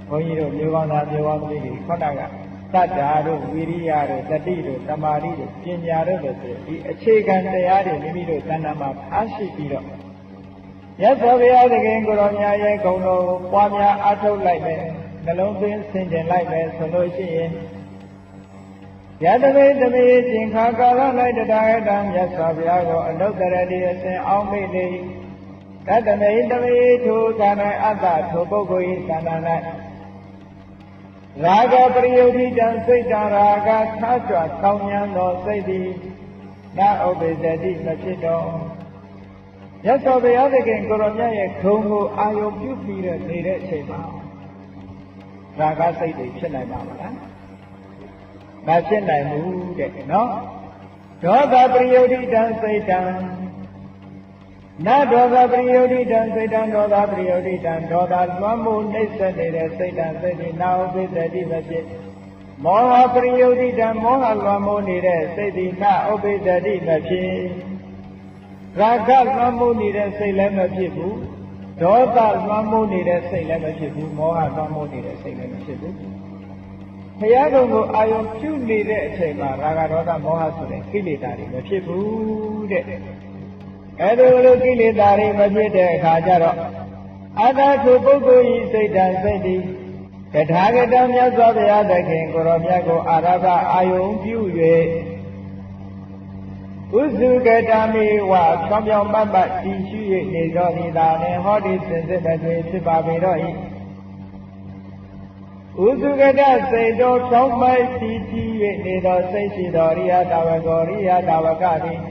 ဘုန်းကြီးတို့မျိုးကောင်းသားမျိုးကောင်းကြီးတွေခေါင်းကသတ္တာတို့ဝိရိယတို့တတိတို့တမာတိတို့ပညာတို့လို့ဆိုဒီအခြေခံတရားတွေမိမိတို့သဏ္ဍာန်မှာအားရှိပြီးတော့မြတ်စွာဘုရားသခင်ကိုတော်မြတ်ရဲ့ဂုဏ်တော်ကိုပွားများအားထုတ်လိုက်မယ်နှလုံးသွင်းဆင်ခြင်လိုက်မယ်ဆိုလို့ရှိရင်ယတမေတမေသင်္ခါကာလ၌တထာဂတမြတ်စွာဘုရားကိုအနုတ္တရတိအစဉ်အောင်မိလေတတမေတမေထိုသာ၌အတ္တထိုပုဂ္ဂိုလ်၏သဏ္ဍာန်၌ရာဂပရိယုဒ္ဓိတံစိတ်တံရာဂသာကြွကောင်းဉဏ်သောစိတ်သည်နဥပ္ပဇ္ဇတိမဖြစ်တော့မြတ်စွာဘုရားသခင်ကိုရောမြတ်ရဲ့ဂုဏ်ကိုအာယုံပြုပြီးတော့နေတဲ့အချိန်မှာရာဂစိတ်တွေဖြစ်နိုင်ပါမလားမဖြစ်နိုင်ဘူးတဲ့နော်ဒေါသပရိယုဒ္ဓိတံစိတ်တံနဒေါသပရိယုဒ္ဓိတံစိတ်တံဒေါသပရိယုဒ္ဓိတံဒေါသလွှမ်းမိုးနှိမ့်ဆက်နေတဲ့စိတ်တံစိတ်ဒီနာဥပ္ပဇ္ဇတိမဖြစ်မောဟပရိယုဒ္ဓိတံမောဟလွှမ်းမိုးနေတဲ့စိတ်ဒီနာဥပ္ပဇ္ဇတိမဖြစ်ရာဂလွှမ်းမိုးနေတဲ့စိတ်လည်းမဖြစ်ဘူးဒေါသလွှမ်းမိုးနေတဲ့စိတ်လည်းမဖြစ်ဘူးမောဟလွှမ်းမိုးနေတဲ့စိတ်လည်းမဖြစ်ဘူးဘုရားကုံကိုအာယုံပြုနေတဲ့အချိန်မှာရာဂဒေါသမောဟဆိုတဲ့ကိလေသာတွေမဖြစ်ဘူးတဲ့အဲ့လိုကိလေသာတွေမဖြစ်တဲ့အခါကျတော့အတ္တထုပုဂ္ဂိုလ်ဤစိတ်တံစိတ်ဒီတထာဂတမြတ်စွာဘုရားသခင်ကိုရောမြတ်ကိုအာရဘအာယုံပြု၍ဥစုကတမေဝဖြောင်းဖြောင်းပတ်ပတ်တည်ရှိ၍နေသောသည်သာနှင့်ဟောဒီစင်စစ်မသွေဖြစ်ပါပေတော့၏ဥစုကတစိတ်တော်ဖြောင်းမိုက်တည်ကြည်၍နေသောစိတ်ရှိသောရိယတာဝကောရိယတာဝကသည်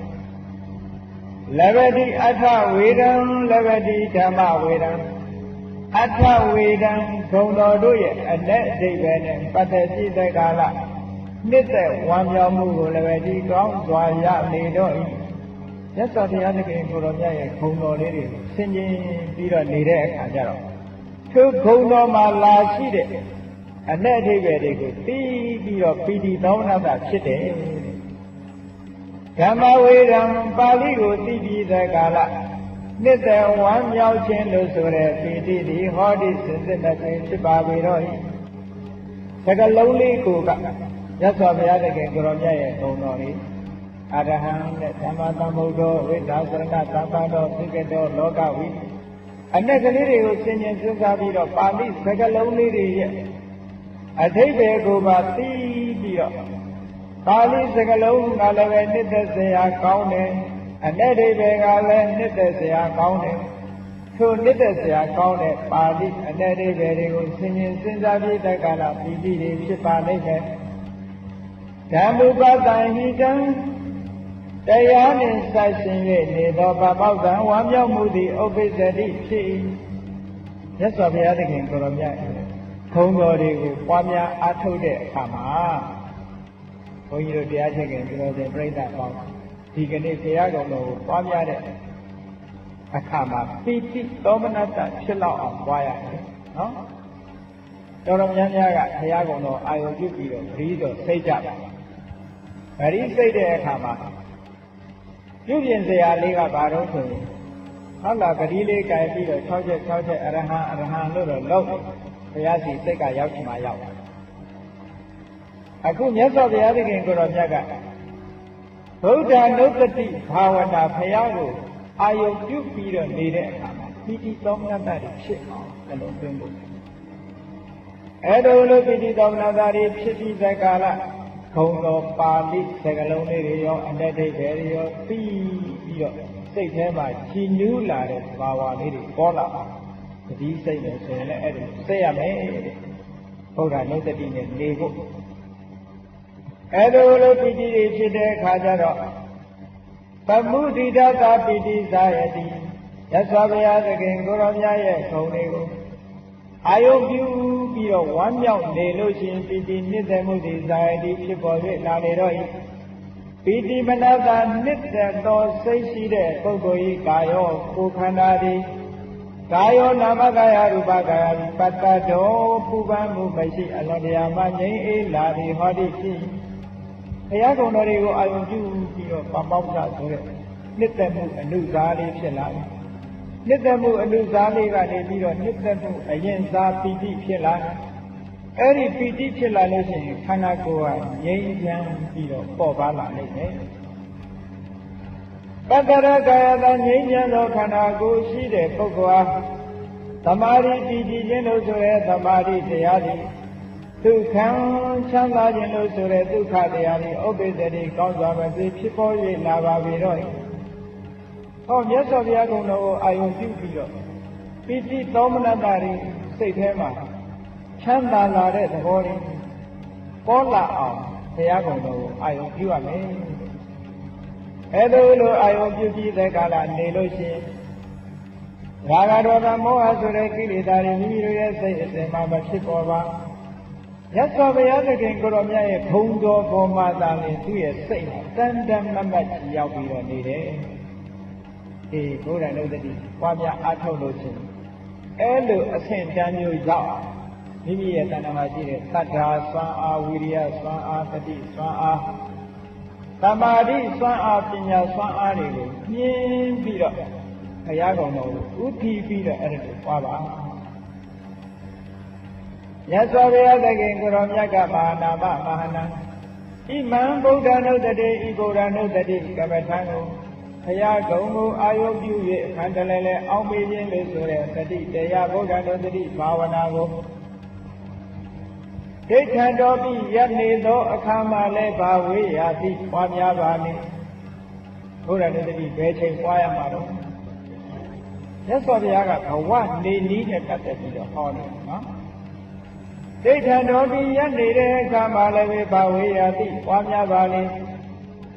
လဗ္ဗတိအထဝေဒံလဗ္ဗတိဓမ္မဝေဒံအထဝေဒံဂုဏ်တော်တို့ရဲ့အ내အဓိပ္ပာယ်နဲ့ပတ်သက်ရှိတဲ့ကာလနှစ်သက်ဝမ်းမြောက်မှုကိုလည်းပဲဒီကောင်းစွာရနေတော့၏မြတ်စွာဘုရားသခင်ကိုတော်မြတ်ရဲ့ဂုဏ်တော်လေးတွေဆင်ခြင်ပြီးတော့နေတဲ့အခါကျတော့သူဂုဏ်တော်မှာလာရှိတဲ့အ내အဓိပ္ပာယ်တွေကိုသိပြီးတော့ပီတိသောနာတာဖြစ်တယ်ဓမ္မဝေဒံပါဠိကိုသိပြီးတဲ့ကာလနှစ်သက်ဝမ်းမြောက်ခြင်းလို့ဆိုတဲ့ပီတိဒီဟောဒီစင်စစ်တဲ့ဖြစ်ပါပေတော့၏စကလုံးလေးကိုက ရသော်ဘုရားတကယ်ကိုရောမြတ်ရဲ့ဘုံတော်လေးအရဟံနဲ့သမ္မာသမ္ဗုဒ္ဓဝိဒါသရဏသမ္ပါတော်သိကတော်လောကဝိအ내ကလေးတွေကိုဆင်ញင်စဉ်းစားပြီးတော့ပါဠိစကားလုံးလေးတွေရဲ့အဓိပ္ပာယ်ကိုပါသိပြီးတော့ပါဠိစကားလုံးကလည်းပဲနှစ်သက်စရာကောင်းတယ်အ내ဒိဗ္ဗေကလည်းနှစ်သက်စရာကောင်းတယ်ထိုနှစ်သက်စရာကောင်းတဲ့ပါဠိအ내ဒိဗ္ဗေတွေကိုဆင်ញင်စဉ်းစားပြီးတက္ကလာပီတိတွေဖြစ်ပါလိမ့်မယ်ဓမ္မုပတံဟိတံတရားနှင့်ဆက်ရှင်၍နေသောဗမောက္တံဝါမြောက်မှုသည်ဥပ္ပိသတိဖြစ်၏မြတ်စွာဘုရားသခင်ကိုရောမြတ်ခုံတော်တွေကိုပွားများအားထုတ်တဲ့အခါမှာဘုန်းကြီးတို့တရားချက်ခင်ကျွန်တော်တို့ပြိဿပေါင်းဒီကနေ့တရားတော်ကိုပွားများတဲ့အခါမှာပိဋိသောမနတ္တဖြစ်လောက်အောင်ပွားရတယ်နော်တော်တော်များများကဘုရားကုံတော်အာယုပြုပြီးတော့ပရိသောစိတ်ကြတယ်ပရိစိတ်တဲ့အခါမှာပြုပြင်စရာလေးကဘာလို့ဆိုရင်ဟုတ်လားပရိလေးကြိုင်ပြီးတော့6ချက်6ချက်အရဟံလို့တော့လုံးဘုရားစီစိတ်ကရောက်ချင်မှရောက်အခုမြတ်စွာဘုရားသခင်ကိုတော်မြတ်ကဗုဒ္ဓနုတ္တိဘာဝနာဘုရားကိုအာယုပြုပြီးတော့နေတဲ့အခါမှာပိဋိသောမနတ္တဖြစ်အောင်အလုံးသွင်းဖို့အဲ့လိုလိုပိဋိသောမနတ္တဖြစ်ပြီးတဲ့ကာလခုံတော်ပါဠိစကားလုံးလေးတွေရောအ내ဒိဗ္ဗေတွေရောပြီးတော့စိတ်ထဲမှာကြည်နူးလာတဲ့ဘာဝလေးတွေပေါ်လာအောင်တတိစိတ်နဲ့ဆိုရင်လည်းအဲ့ဒါသိရမယ်ဘုရားနုတ္တိနဲ့နေဖို့အဲ့လိုလိုပိဋိတွေဖြစ်တဲ့အခါကျတော့သမုဒိဒတာပိဋိသာယတိရသော်ဘုရားသခင်ကိုရောမြတ်ရဲ့ခုံတွေကိုအာယုပြုပြီးတော့ဝမ်းမြောက်နေလို့ရှိရင်ပိဋိနှစ်သက်မှုသည်ဇာယတိဖြစ်ပေါ်၍လာနေတော့၏ပိဋိမနတာနှစ်သက်သောစိတ်ရှိတဲ့ပုဂ္ဂိုလ်၏ကာယောကိုယ်ခန္ဓာသည်ကာယောနာမကာယရူပကာယသည်ပတ္တတော်ပူပန်မှုမရှိအလွန်တရာမှငြိမ်းအေးလာသည်ဟောသည်ဖြစ်ဘုရားကုံတော်တွေကိုအာယုပြုပြီးတော့ပမောက္ခဆိုတဲ့နှစ်သက်မှုအနုစားလေးဖြစ်လာတယ်နှစ်သက်မှုအနုစားလေးကနေပြီးတော့နှစ်သက်မှုအရင်စားပီတိဖြစ်လာအဲ့ဒီပီတိဖြစ်လာလို့ရှိရင်ခန္ဓာကိုယ်ကငြိမ်းချမ်းပြီးတော့ပေါ်ပါလာလိမ့်မယ်ပတ္တရကာယတငြိမ်းချမ်းသောခန္ဓာကိုယ်ရှိတဲ့ပုဂ္ဂိုလ်ဟာသမာဓိတည်ကြည်ခြင်းလို့ဆိုရဲသမာဓိတရားသည်ဒုက္ခံချမ်းသာခြင်းလို့ဆိုရဲဒုက္ခတရားသည်ဥပ္ပိသတိကောင်းစွာမသိဖြစ်ပေါ်၍လာပါပြီတော့ဟောမြတ်စွာဘုရားကုံတော်ကိုအာယုပြုပြီးတော့ပိဋိသောမနတ္တရိစိတ်ထဲမှာချမ်းသာလာတဲ့သဘောလေးပေါ်လာအောင်ဘုရားကုံတော်ကိုအာယုပြုရမယ်အဲလိုအာယုပြုပြီးတဲ့ကာလနေလို့ရှိရင်ရာဂဒေါသမောဟဆိုတဲ့ကိလေသာတွေမိမိတို့ရဲ့စိတ်အစဉ်မှာမဖြစ်ပေါ်ပါမြတ်စွာဘုရားသခင်ကိုရောမြတ်ရဲ့ဘုံတော်ပေါ်မှာသာလျှင်သူ့ရဲ့စိတ်တန်တန်မတ်မတ်ရောက်ပြီးတော့နေတယ်ဒီဘုရားနုတ္တိပွားများအားထုတ်လို့ရှိရင်အဲ့လိုအဆင့်တန်းမျိုးရောက်မိမိရဲ့တဏ္ဍာမှာရှိတဲ့သတ္တာစွမ်းအားဝိရိယစွမ်းအားတတိစွမ်းအားသမာဓိစွမ်းအားပညာစွမ်းအားတွေကိုမြင်ပြီးတော့ဘုရားကောင်တော်ကိုဥတည်ပြီးတော့အဲ့ဒါကိုပွားပါမြတ်စွာဘုရားသခင်ကိုရောမြတ်ကမဟာနာမမဟာနာဣမံဗုဒ္ဓနုတ္တိဤဗုဒ္ဓနုတ္တိကမ္မထံကိုဘုရားကုံကိုအာယုပြု၍အခန္ဓလဲလဲအောင်းပေးခြင်းလို့ဆိုတဲ့တတိတရားဗုဒ္ဓနုတ္တိဘာဝနာကိုဒိဋ္ဌံတော်ပြီးရနေသောအခါမှလည်းဘာဝေရာတိပွားများပါနေဘုရားနုတ္တိဘယ်ချိန်ပွားရမှာတော့မြတ်စွာဘုရားကဘဝနေနည်းနဲ့ပတ်သက်ပြီးတော့ဟောတယ်နော်ဒိဋ္ဌံတော်ပြီးရနေတဲ့အခါမှလည်းဘာဝေရာတိပွားများပါနေ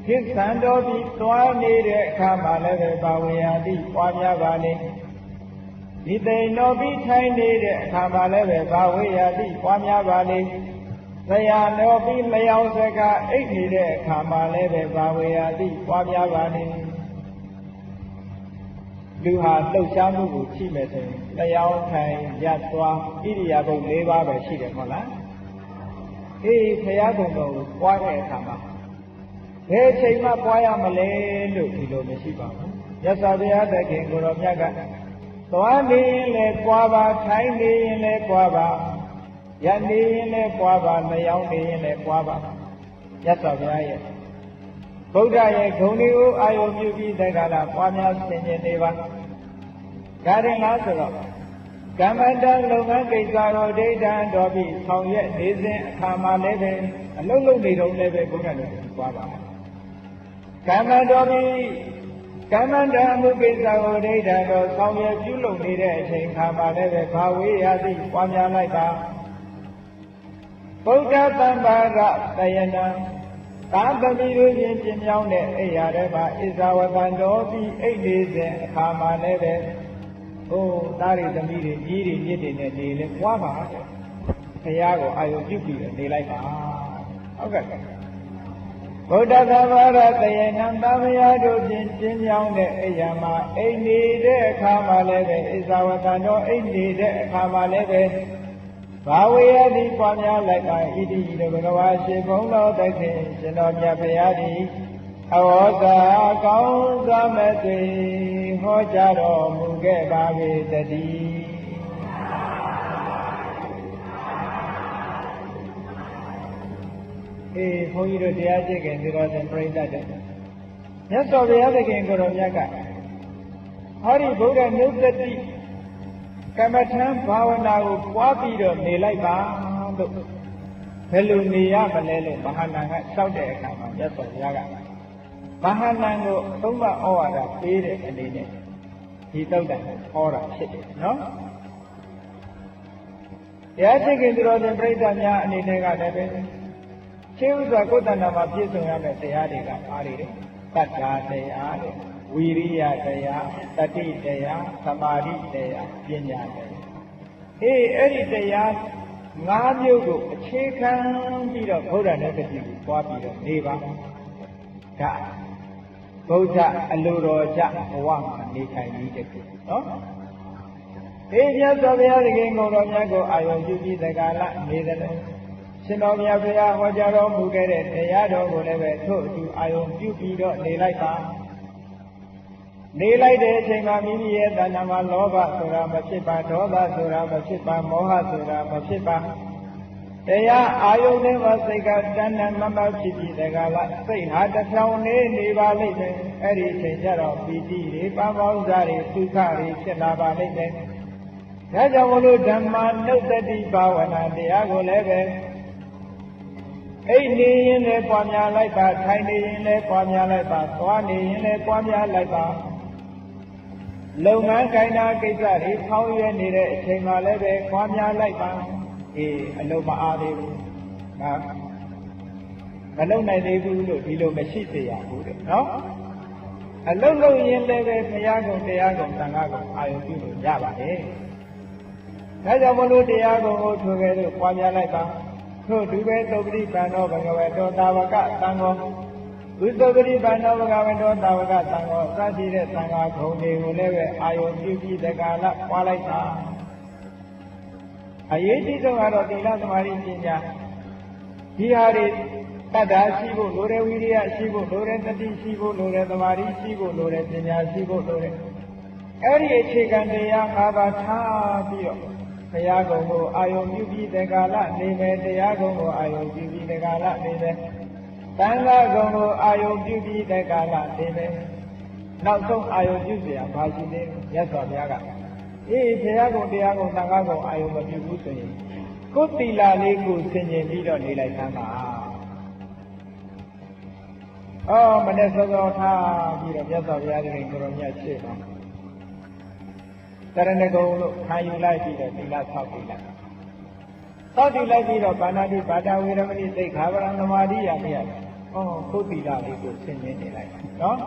ခိသံတော်ပြီးသွားနေတဲ့အခါမှလည်းဘာဝေရာတိပွားများပါနေဒီသိန်တော်ပြီးထိုင်နေတဲ့အခါမှလည်းဘာဝေရာတိပွားများပါနေဆရာတော်ပြီးလျောင်းစကားအိတ်နေတဲ့အခါမှလည်းဘာဝေရာတိပွားများပါနေလူဟာလှုပ်ရှားမှုကိုရှိမယ်ဆိုရင်လျောင်းထိုင်ရပ်သွားဣရိယာပုတ်၄ပါးပဲရှိတယ်မဟုတ်လားအေးဘုရားကုံတော်ကိုပွားတဲ့အခါမှာဘယ်ချိန်မှပွားရမလဲလို့ဒီလိုမရှိပါဘူးမြတ်စွာဘုရားသခင်ကိုရောမြတ်ကသွားနေရင်လည်းပွားပါထိုင်နေရင်လည်းပွားပါရပ်နေရင်လည်းပွားပါလျောင်းနေရင်လည်းပွားပါ ရသော်ဗျာရဲ့ဗုဒ္ဓရဲ့ဂုဏ်တွေကိုအာယုပြုပြီးတက္ကလာပွားများဆင်ခြင်နေပါဒါရင်လားဆိုတော့ကမ္မတံလုပ်ငန်းကိစ္စကိုဒိဋ္ဌံတော်ပြီးဆောင်ရွက်နေစဉ်အခါမှာလည်းပဲအလုံးလုံးနေတော့လည်းပဲဘုရားတော်ပွားပါကမ္မတော်ပြီးကမ္မတံမှုကိစ္စကိုဒိဋ္ဌံတော်ဆောင်ရွက်ပြုလုပ်နေတဲ့အချိန်ခါမှာလည်းပဲဘာဝေယသိပွားများလိုက်ပါဗုဒ္ဓသံဃာကသယနာသာသမီတို့ချင်းပြင်းမြောင်းတဲ့အိယာထဲမှာဣဇဝတံတော်ပြီးအိတ်နေစဉ်အခါမှာလည်းပဲဟိုသားရီသမီးတွေကြီးတွေမြစ်တွေနဲ့နေလဲပွားပါဘုရားကိုအာယုပြုပြီးနေလိုက်ပါဟုတ်ကဲ့ဗုဒ္ဓသာဝရတယေနံသမယတို့ဖြင့်ကျင်းမြောင်းတဲ့အိယာမှာအိမ်နေတဲ့အခါမှာလည်းပဲဣဇဝတံတော်အိမ်နေတဲ့အခါမှာလည်းပဲဘာဝေယတိပွားများလိုက်ပါဣတိဤဘဂဝါရှင်ဘုံတော်သခင်ရှင်တော်မြတ်ဘုရားသည်အဝေါဇာကောင်းစွာမဲ့သွေဟောကြားတော်မူခဲ့ပါ၏တည်းဘုန်းကြီးတို့တရားကျင့်ခင်ဒီတော်စဉ်ပြိဿတဲ့မြတ်စွာဘုရားသခင်ကိုယ်တော်မြတ်ကဟောဒီဗုဒ္ဓမြတ်တိကမ္မထံဘာဝနာကိုပွားပြီးတော့နေလိုက်ပါလို့ဘယ်လိုနေရမလဲလို့မဟာနာကလျှောက်တဲ့အခါမှာမြတ်စွာဘုရားကမဟာနာကိုသုံးပါဩဝါဒပေးတဲ့အနေနဲ့ဒီတုတ်တန်ဟောတာဖြစ်တယ်နော်တရားကျင့်ခင်သူတော်စင်ပြိဿများအနေနဲ့ကလည်းပဲရှင်းဥစွာကိုယ်တဏ္ဍာမှာပြည့်စုံရမယ့်တရားတွေကအားတွေတတ္တာတရားတွေဝီရိယတရားတတိတရားသမာဓိတရားပညာတရားအဲ့ဒီတရား၅မျိုးကိုအခြေခံပြီးတော့ဘုရားနဲ့တတိကိုပွားပြီးတော့နေပါဒါဗုဒ္ဓအလိုတော်ကြဘဝမှာနေထိုင်ပြီးတည်းနော်ဒီမြတ်စွာဘုရားသခင်ကိုယ်တော်မြတ်ကိုအာရုံပြုပြီးသက္ကာလနေတယ်ရှင်တော်မြတ်ဘုရားဟောကြားတော်မူခဲ့တဲ့တရားတော်ကိုလည်းပဲထို့အတူအာရုံပြုပြီးတော့နေလိုက်ပါနေလိုက်တဲ့အချိန်မှာမိမိရဲ့တဏ္ဍာမှာလောဘဆိုတာမဖြစ်ပါဒေါသဆိုတာမဖြစ်ပါမောဟဆိုတာမဖြစ်ပါတရားအာယုန်နဲ့မှစိတ်ကတဏ္ဍာမမဖြစ်ပြီးတကလားစိတ်ဟာတစ်ဖြောင်းနေပါလိမ့်မယ်အဲ့ဒီအချိန်ကျတော့ပီတိတွေပန်းပေါင်းစားတွေဒုက္ခတွေဖြစ်လာပါလိမ့်မယ်ဒါကြောင့်မလို့ဓမ္မနုဿတိဘာဝနာတရားကိုလည်းပဲအိတ်နေရင်လည်းပွားများလိုက်ပါထိုင်နေရင်လည်းပွားများလိုက်ပါသွားနေရင်လည်းပွားများလိုက်ပါလုပ်ငန်းကိုင်တာကိစ္စတွေဖောင်းရွယ်နေတဲ့အချိန်မှလည်းပဲပွားများလိုက်ပါအလုံးမအားသေးဘူးဟာမလုံနိုင်သေးဘူးလို့ဒီလိုမရှိစေရဘူးတဲ့နော်အလုံးလုံးရင်လည်းပဲဘုရားကုံတရားကုံသံဃာကုံအာယုပြုလို့ရပါတယ်ဒါကြောင့်မလို့တရားကုံကိုထိုကဲ့သို့ပွားများလိုက်ပါထို့သူပဲသုပတိပန္နောဘဂဝေတောတာဝကသံဃောဝိသုပတိပန္နောဘဂဝေတောတာဝကသံဃောစသည့်တဲ့သံဃာခုံတွေကိုလည်းပဲအာယုပြုပြီးတက္ကလပွားလိုက်တာအရေးကြီးဆုံးကတော့သီလသမာဓိပညာဒီဟာတွေတတ္တာရှိဖို့လိုတယ်ဝိရိယရှိဖို့လိုတယ်တတိရှိဖို့လိုတယ်သမာဓိရှိဖို့လိုတယ်ပညာရှိဖို့လိုတယ်အဲ့ဒီအခြေခံတရား၅ပါးထားပြီးတော့ဘုရားကုံကိုအာယုပြုပြီးတက္ကလနေမယ်တရားကုံကိုအာယုပြုပြီးတက္ကလနေမယ်သံဃာကုံကိုအာယုပြုပြီးတက္ကလနေမယ်နောက်ဆုံးအာယုပြုเสียဘာရှိသေးလဲမြတ်စွာဘုရားကဘုရားကုံတရားကုံသံဃာကုံအာယုမပြုဘူးဆိုရင်ကိုယ်သီလလေးကိုဆင်ခြင်ပြီးတော့နေလိုက်သမ်းပါမနေ့စောစောထားပြီးတော့မြတ်စွာဘုရားရှင်ကိုရောမြတ်ရှေ့ပါတရဏဂုံလို့ခံယူလိုက်ပြီးတော့သီလဆောက်ပြီးလိုက်ဆောက်တည်လိုက်ပြီးတော့ပါဏာတိပါဒဝေရမဏိသိက္ခာပရံသမာဓိရမြတ်ကိုယ်သီလလေးကိုဆင်ခြင်နေလိုက်နော်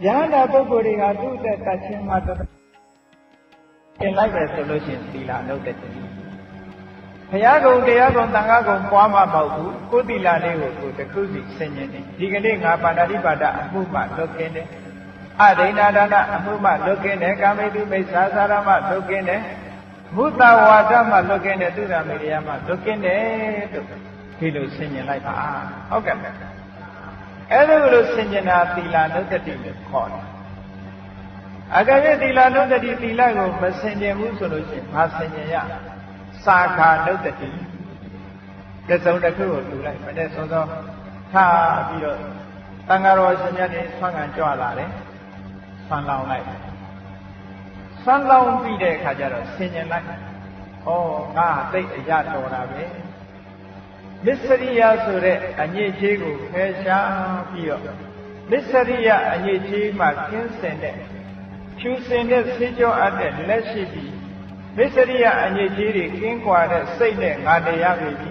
ဉာဏ်တော်ပုဂ္ဂိုလ်တွေကသူ့တဲ့တတ်ခြင်းမှာသင်လိုက်ပဲဆိုလို့ရှိရင်သီလအလုပ်တဲ့ဘုရားကုံတရားကုံသံဃာကုံပွားမှာမဟုတ်ဘူးကိုယ်သီလလေးကိုကိုယ်တစ်ခုစီဆင်ញင်နေဒီကနေ့ငါပါဏာတိပါဒအမှုမှလွတ်ကင်းတယ်အဒိဏဒါနအမှုမှလွတ်ကင်းတယ်ကာမိတုမိစ္ဆာသာရမှလွတ်ကင်းတယ်မုသဝါဒမှလွတ်ကင်းတယ်သူရမေရိယမှလွတ်ကင်းတယ်လို့ဒီလိုဆင်ញင်လိုက်ပါဟုတ်ကဲ့အဲ့လိုဆင်ញင်တာသီလနုတ္တိလို့ခေါ်တယ်အကယ်၍သီလနုတ္တိသီလကိုမဆင်ခြင်ဘူးဆိုလို့ရှိရင်ဘာဆင်ခြင်ရသာခာနုတ္တိ လက်စုံတစ်ခုကိုတူလိုက်မနဲ့စောစောထားပြီးတော့တန်ဃာတော်ရှင်မြတ်တွေဆွမ်းခံကြွလာတယ်ဆွမ်းလောင်းလိုက်ဆွမ်းလောင်းပြီးတဲ့အခါကျတော့ဆင်ញင်လိုက်ဩငါသိအရတော်တာပဲမစ္စရိယဆိုတဲ့အညစ်အကြေးကိုဖယ်ရှားပြီးတော့မစ္စရိယအညစ်အကြေးမှကင်းစင်တဲ့ဖြူစင်တဲ့ဆေးကြောအပ်တဲ့လက်ရှိပြီးမစ္စရိယအညစ်အကြေးတွေကင်းကွာတဲ့စိတ်နဲ့ငါနေရပြီ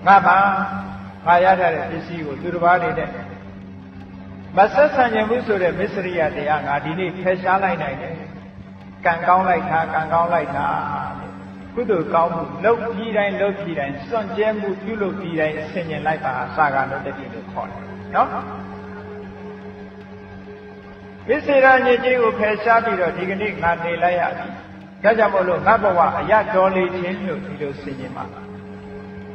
ငါပါငါရထားတဲ့ပစ္စည်းကိုသူတစ်ပါးနေတဲ့မဆက်ဆံခြင်းဘူးဆိုတဲ့မစ္စရိယတရားငါဒီနေ့ဖယ်ရှားလိုက်နိုင်တယ်ကံကောင်းလိုက်တာကံကောင်းလိုက်တာကုသိုလ်ကောင်းမှုလုပ်ပြီးတိုင်းလုပ်ပြီးတိုင်းစွန့်ကြဲမှုပြုလုပ်ပြီးတိုင်းဆင်ញင်လိုက်ပါစာကလို့တတိလို့ခေါ်တယ်နော်မစ္စရိယညစ်ကြေးကိုဖယ်ရှားပြီးတော့ဒီကနေ့ငါနေလိုက်ရပြီဒါကြောင့်မို့လို့ငါဘဝအရတော်လေးခြင်းလို့ဒီလိုဆင်ញင်ပါ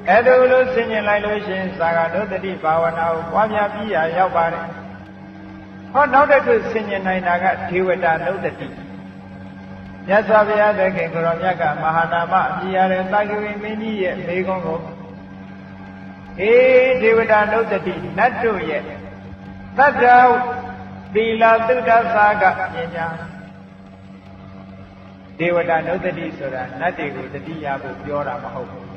အဲ့ဒါလို့ဆင်ញင်လိုက်လို့ရှင်သာဂနုတ္တိဘာဝနာကိုပွားများပြီးရရောက်ပါတယ်ဟောနောက်တစ်ခုဆင်ញင်နိုင်တာကဒေဝတာနုတ္တိမြတ်စွာဘုရားသခင်ကိုရောမြတ်ကမဟာနာမအပြည့်ရတဲ့တာဂဝိမင်းကြီးရဲ့မိကုံးကိုဒေဝတာနုတ္တိနတ်တို့ရဲ့သတ္တသီလသုဒ္ဓသာကပညာဒေဝတာနုတ္တိဆိုတာနတ်တွေကိုတတိယဖို့ပြောတာမဟုတ်ဘူး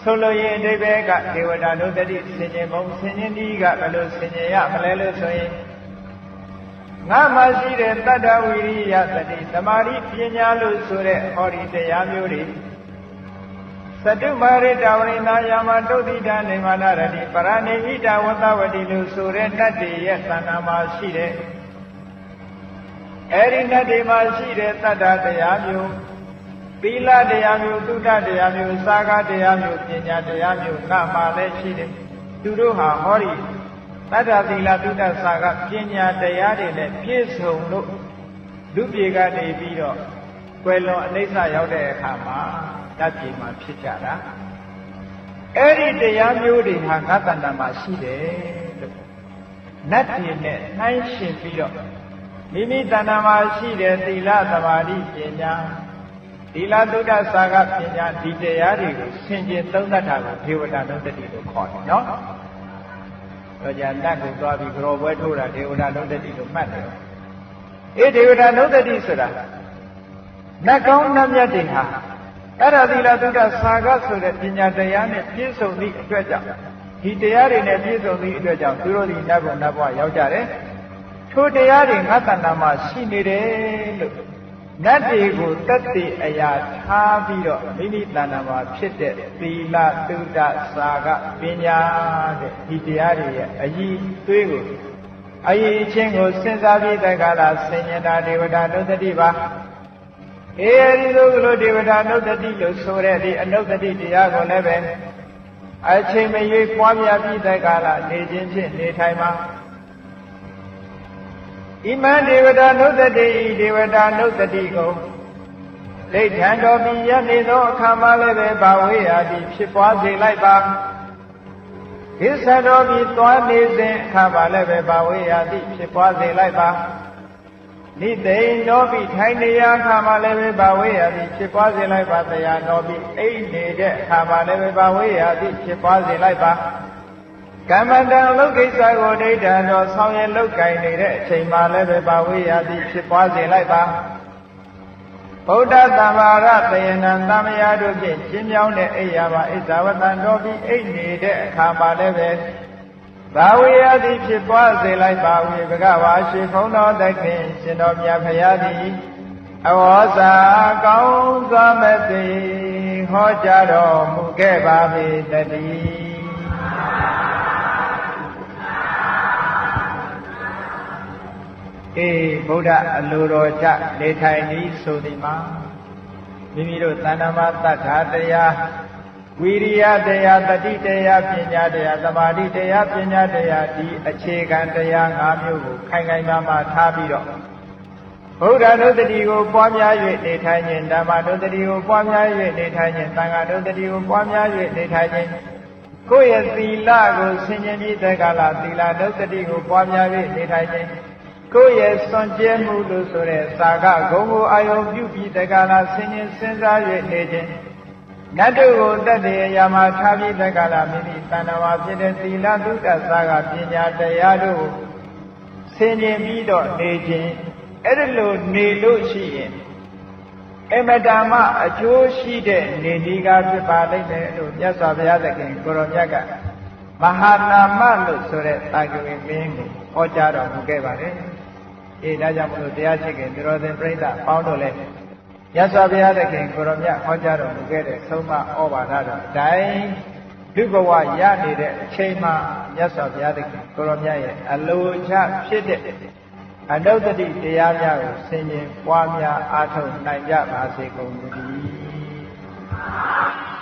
ဆိုလိုရင်အဓိပ္ပာယ်ကဒေဝတာနုတ္တိဆင်ញင်ပုံဆင်ញင်ဒီကဘယ်လိုဆင်ញင်ရမလဲလို့ဆိုရင်ငါမှရှိတဲ့တတ္တဝိရိယသတိသမာဓိပညာလို့ဆိုတဲ့ဟောဒီတရားမျိုးတွေသတုမာရိတဝရိနာယာမတုတ်တိတနေမာနရတိပရဏိဟိတဝတဝတိလို့ဆိုတဲ့တတ္တိရဲ့သဏ္ဍာန်မှာရှိတဲ့အဲဒီတတ္တိမှာရှိတဲ့တတ္တတရားမျိုးသီလတရားမျိုးသုဒ္ဓတရားမျိုးစာကတရားမျိုးပညာတရားမျိုးငါမှလည်းရှိတယ်သူတို့ဟာဟောဒီတတ္တသီလသုဒ္ဓစာကပညာတရားတွေနဲ့ပြည့်စုံလို့လူပြေကနေပြီးတော့ကွယ်လွန်အနိစ္စရောက်တဲ့အခါမှာတတ်ပြေမှာဖြစ်ကြတာအဲ့ဒီတရားမျိုးတွေဟာငါတဏ္ဍာမှာရှိတယ်လို့နတ်တွေနဲ့နှိုင်းယှဉ်ပြီးတော့မိမိတဏ္ဍာမှာရှိတဲ့သီလသမာဓိပညာသီလသုဒ္ဓစာကပညာဒီတရားတွေကိုဆင်ခြင်သုံးသပ်တာကိုဒေဝတာနုတ္တိလို့ခေါ်တယ်နော်တော့ကြာနတ်ကိုသွားပြီးကြောပွဲထိုးတာဒေဝတာနုတ္တိလို့မှတ်တယ်ဒေဝတာနုတ္တိဆိုတာနတ်ကောင်းနတ်မြတ်တွေဟာအဲ့ဒါသီလသုဒ္ဓစာကဆိုတဲ့ပညာတရားနဲ့ပြည့်စုံသည့်အတွက်ကြောင့်ဒီတရားတွေနဲ့ပြည့်စုံသည့်အတွက်ကြောင့်သူတို့ဒီနတ်ဘုံနတ်ဘဝရောက်ကြတယ်ထိုတရားတွေငါတဏ္ဍာမှာရှိနေတယ်လို့နတ်တွေကိုတတ်သိအရာထားပြီးတော့မိမိတဏ္ဍာမှာဖြစ်တဲ့သီလသုဒ္ဓစာကပညာတဲ့ဒီတရားတွေရဲ့အည်သွေးကိုအည်အချင်းကိုစဉ်းစားပြီးတက္ကလာဆင်ញတာဒေဝတာနုတ္တိပါအဲဒီလိုဒေဝတာနုတ္တိလို့ဆိုတဲ့ဒီအနုတ္တိတရားကိုလည်းပဲအချိန်မရွေးပွားများပြီးတက္ကလာနေခြင်းဖြင့်နေထိုင်မှာဣမံဒေဝတာနုတ္တိဒေဝတာနုတ္တိကိုလိဋ္ဌံတော်ပြီးရနေသောအခါမှလည်းပဲဘာဝေယတိဖြစ်ပွားစေလိုက်ပါကိစ္စတော်ပြီးသွားနေစဉ်အခါမှလည်းပဲဘာဝေယတိဖြစ်ပွားစေလိုက်ပါနိသိဏတော်ပြီးထိုင်နေရအခါမှလည်းပဲဘာဝေယတိဖြစ်ပွားစေလိုက်ပါတရားတော်ပြီးအိတ်နေတဲ့အခါမှလည်းပဲဘာဝေယတိဖြစ်ပွားစေလိုက်ပါကမ္မတံအလုပ်ကိစ္စကိုဒိဋ္ဌံတော်ဆောင်ရွက်လုပ်ကိုင်နေတဲ့အချိန်မှလည်းပဲဘာဝေယတိဖြစ်ပွားစေလိုက်ပါဗုဒ္ဓသမ္မာရတယနံသမယတို့ဖြင့်ကျင်းမြောင်းတဲ့အိယာပါဣဇဝတံတော်ပြီးအိတ်နေတဲ့အခါမှလည်းပဲဘာဝေယတိဖြစ်ပွားစေလိုက်ပါဝေဘဂဝါရှိခုံတော်သခင်ရှင်တော်မြတ်ဖရာသည်အဝေါစာကောင်းစွာမသိဟောကြားတော်မူခဲ့ပါပေတည်းဗုဒ္ဓအလိုတော်ကြနေထိုင်ဤဆိုသည်မှာမိမိတို့သဏ္ဍာန်မှာတတ်တာတရားဝိရိယတရားတတိတရားပညာတရားသမာဓိတရားပညာတရားဒီအခြေခံတရား၅မျိုးကိုခိုင်ခိုင်မာမာထားပြီးတော့ဗုဒ္ဓနုတ္တိကိုပွားများ၍နေထိုင်ခြင်းဓမ္မနုတ္တိကိုပွားများ၍နေထိုင်ခြင်းသံဃာနုတ္တိကိုပွားများ၍နေထိုင်ခြင်းကိုယ့်ရဲ့သီလကိုဆင်ခြင်ပြီးတဲ့ကာလသီလနုတ္တိကိုပွားများ၍နေထိုင်ခြင်းကိုယ့်ရဲ့စွန့်ကြဲမှုလို့ဆိုတဲ့သာကဂုံကိုအာယုံပြုပြီးတက္ကလာဆင်ញင်စဉ်းစား၍နေခြင်း နတ်တို့ကိုတတ်တဲ့အရာမှာထားပြီးတက္ကလာမိမိတဏ္ဍဝါဖြစ်တဲ့သီလသုတ္တသာကပညာတရားတို့ဆင်ခြင်ပြီးတော့နေခြင်းအဲ့ဒီလိုနေလို့ရှိရင်အမတမအကျိုးရှိတဲ့နေဒီကဖြစ်ပါလိမ့်မယ်လို့မြတ်စွာဘုရားသခင်ကိုရောမြတ်ကမဟာနာမလို့ဆိုတဲ့တာဂဝေမင်းကိုဟောကြားတော်မူခဲ့ပါတယ်။ဒါကြောင့်မလို့တရားရှိခင်သူတော်စင်ပြိဿပေါင်းတို့လည်းမြတ်စွာဘုရားသခင်ကိုရောမြတ်ဟောကြားတော်မူခဲ့တဲ့သုံးမဩဘာဒတော်အတိုင်းလူဘဝရနေတဲ့အချိန်မှာမြတ်စွာဘုရားသခင်ကိုရောမြတ်ရဲ့အလိုချဖြစ်တဲ့အနုတ္တိတရားများကိုဆင်ခြင်ပွားများအားထုတ်နိုင်ကြပါစေကုန်သတည်း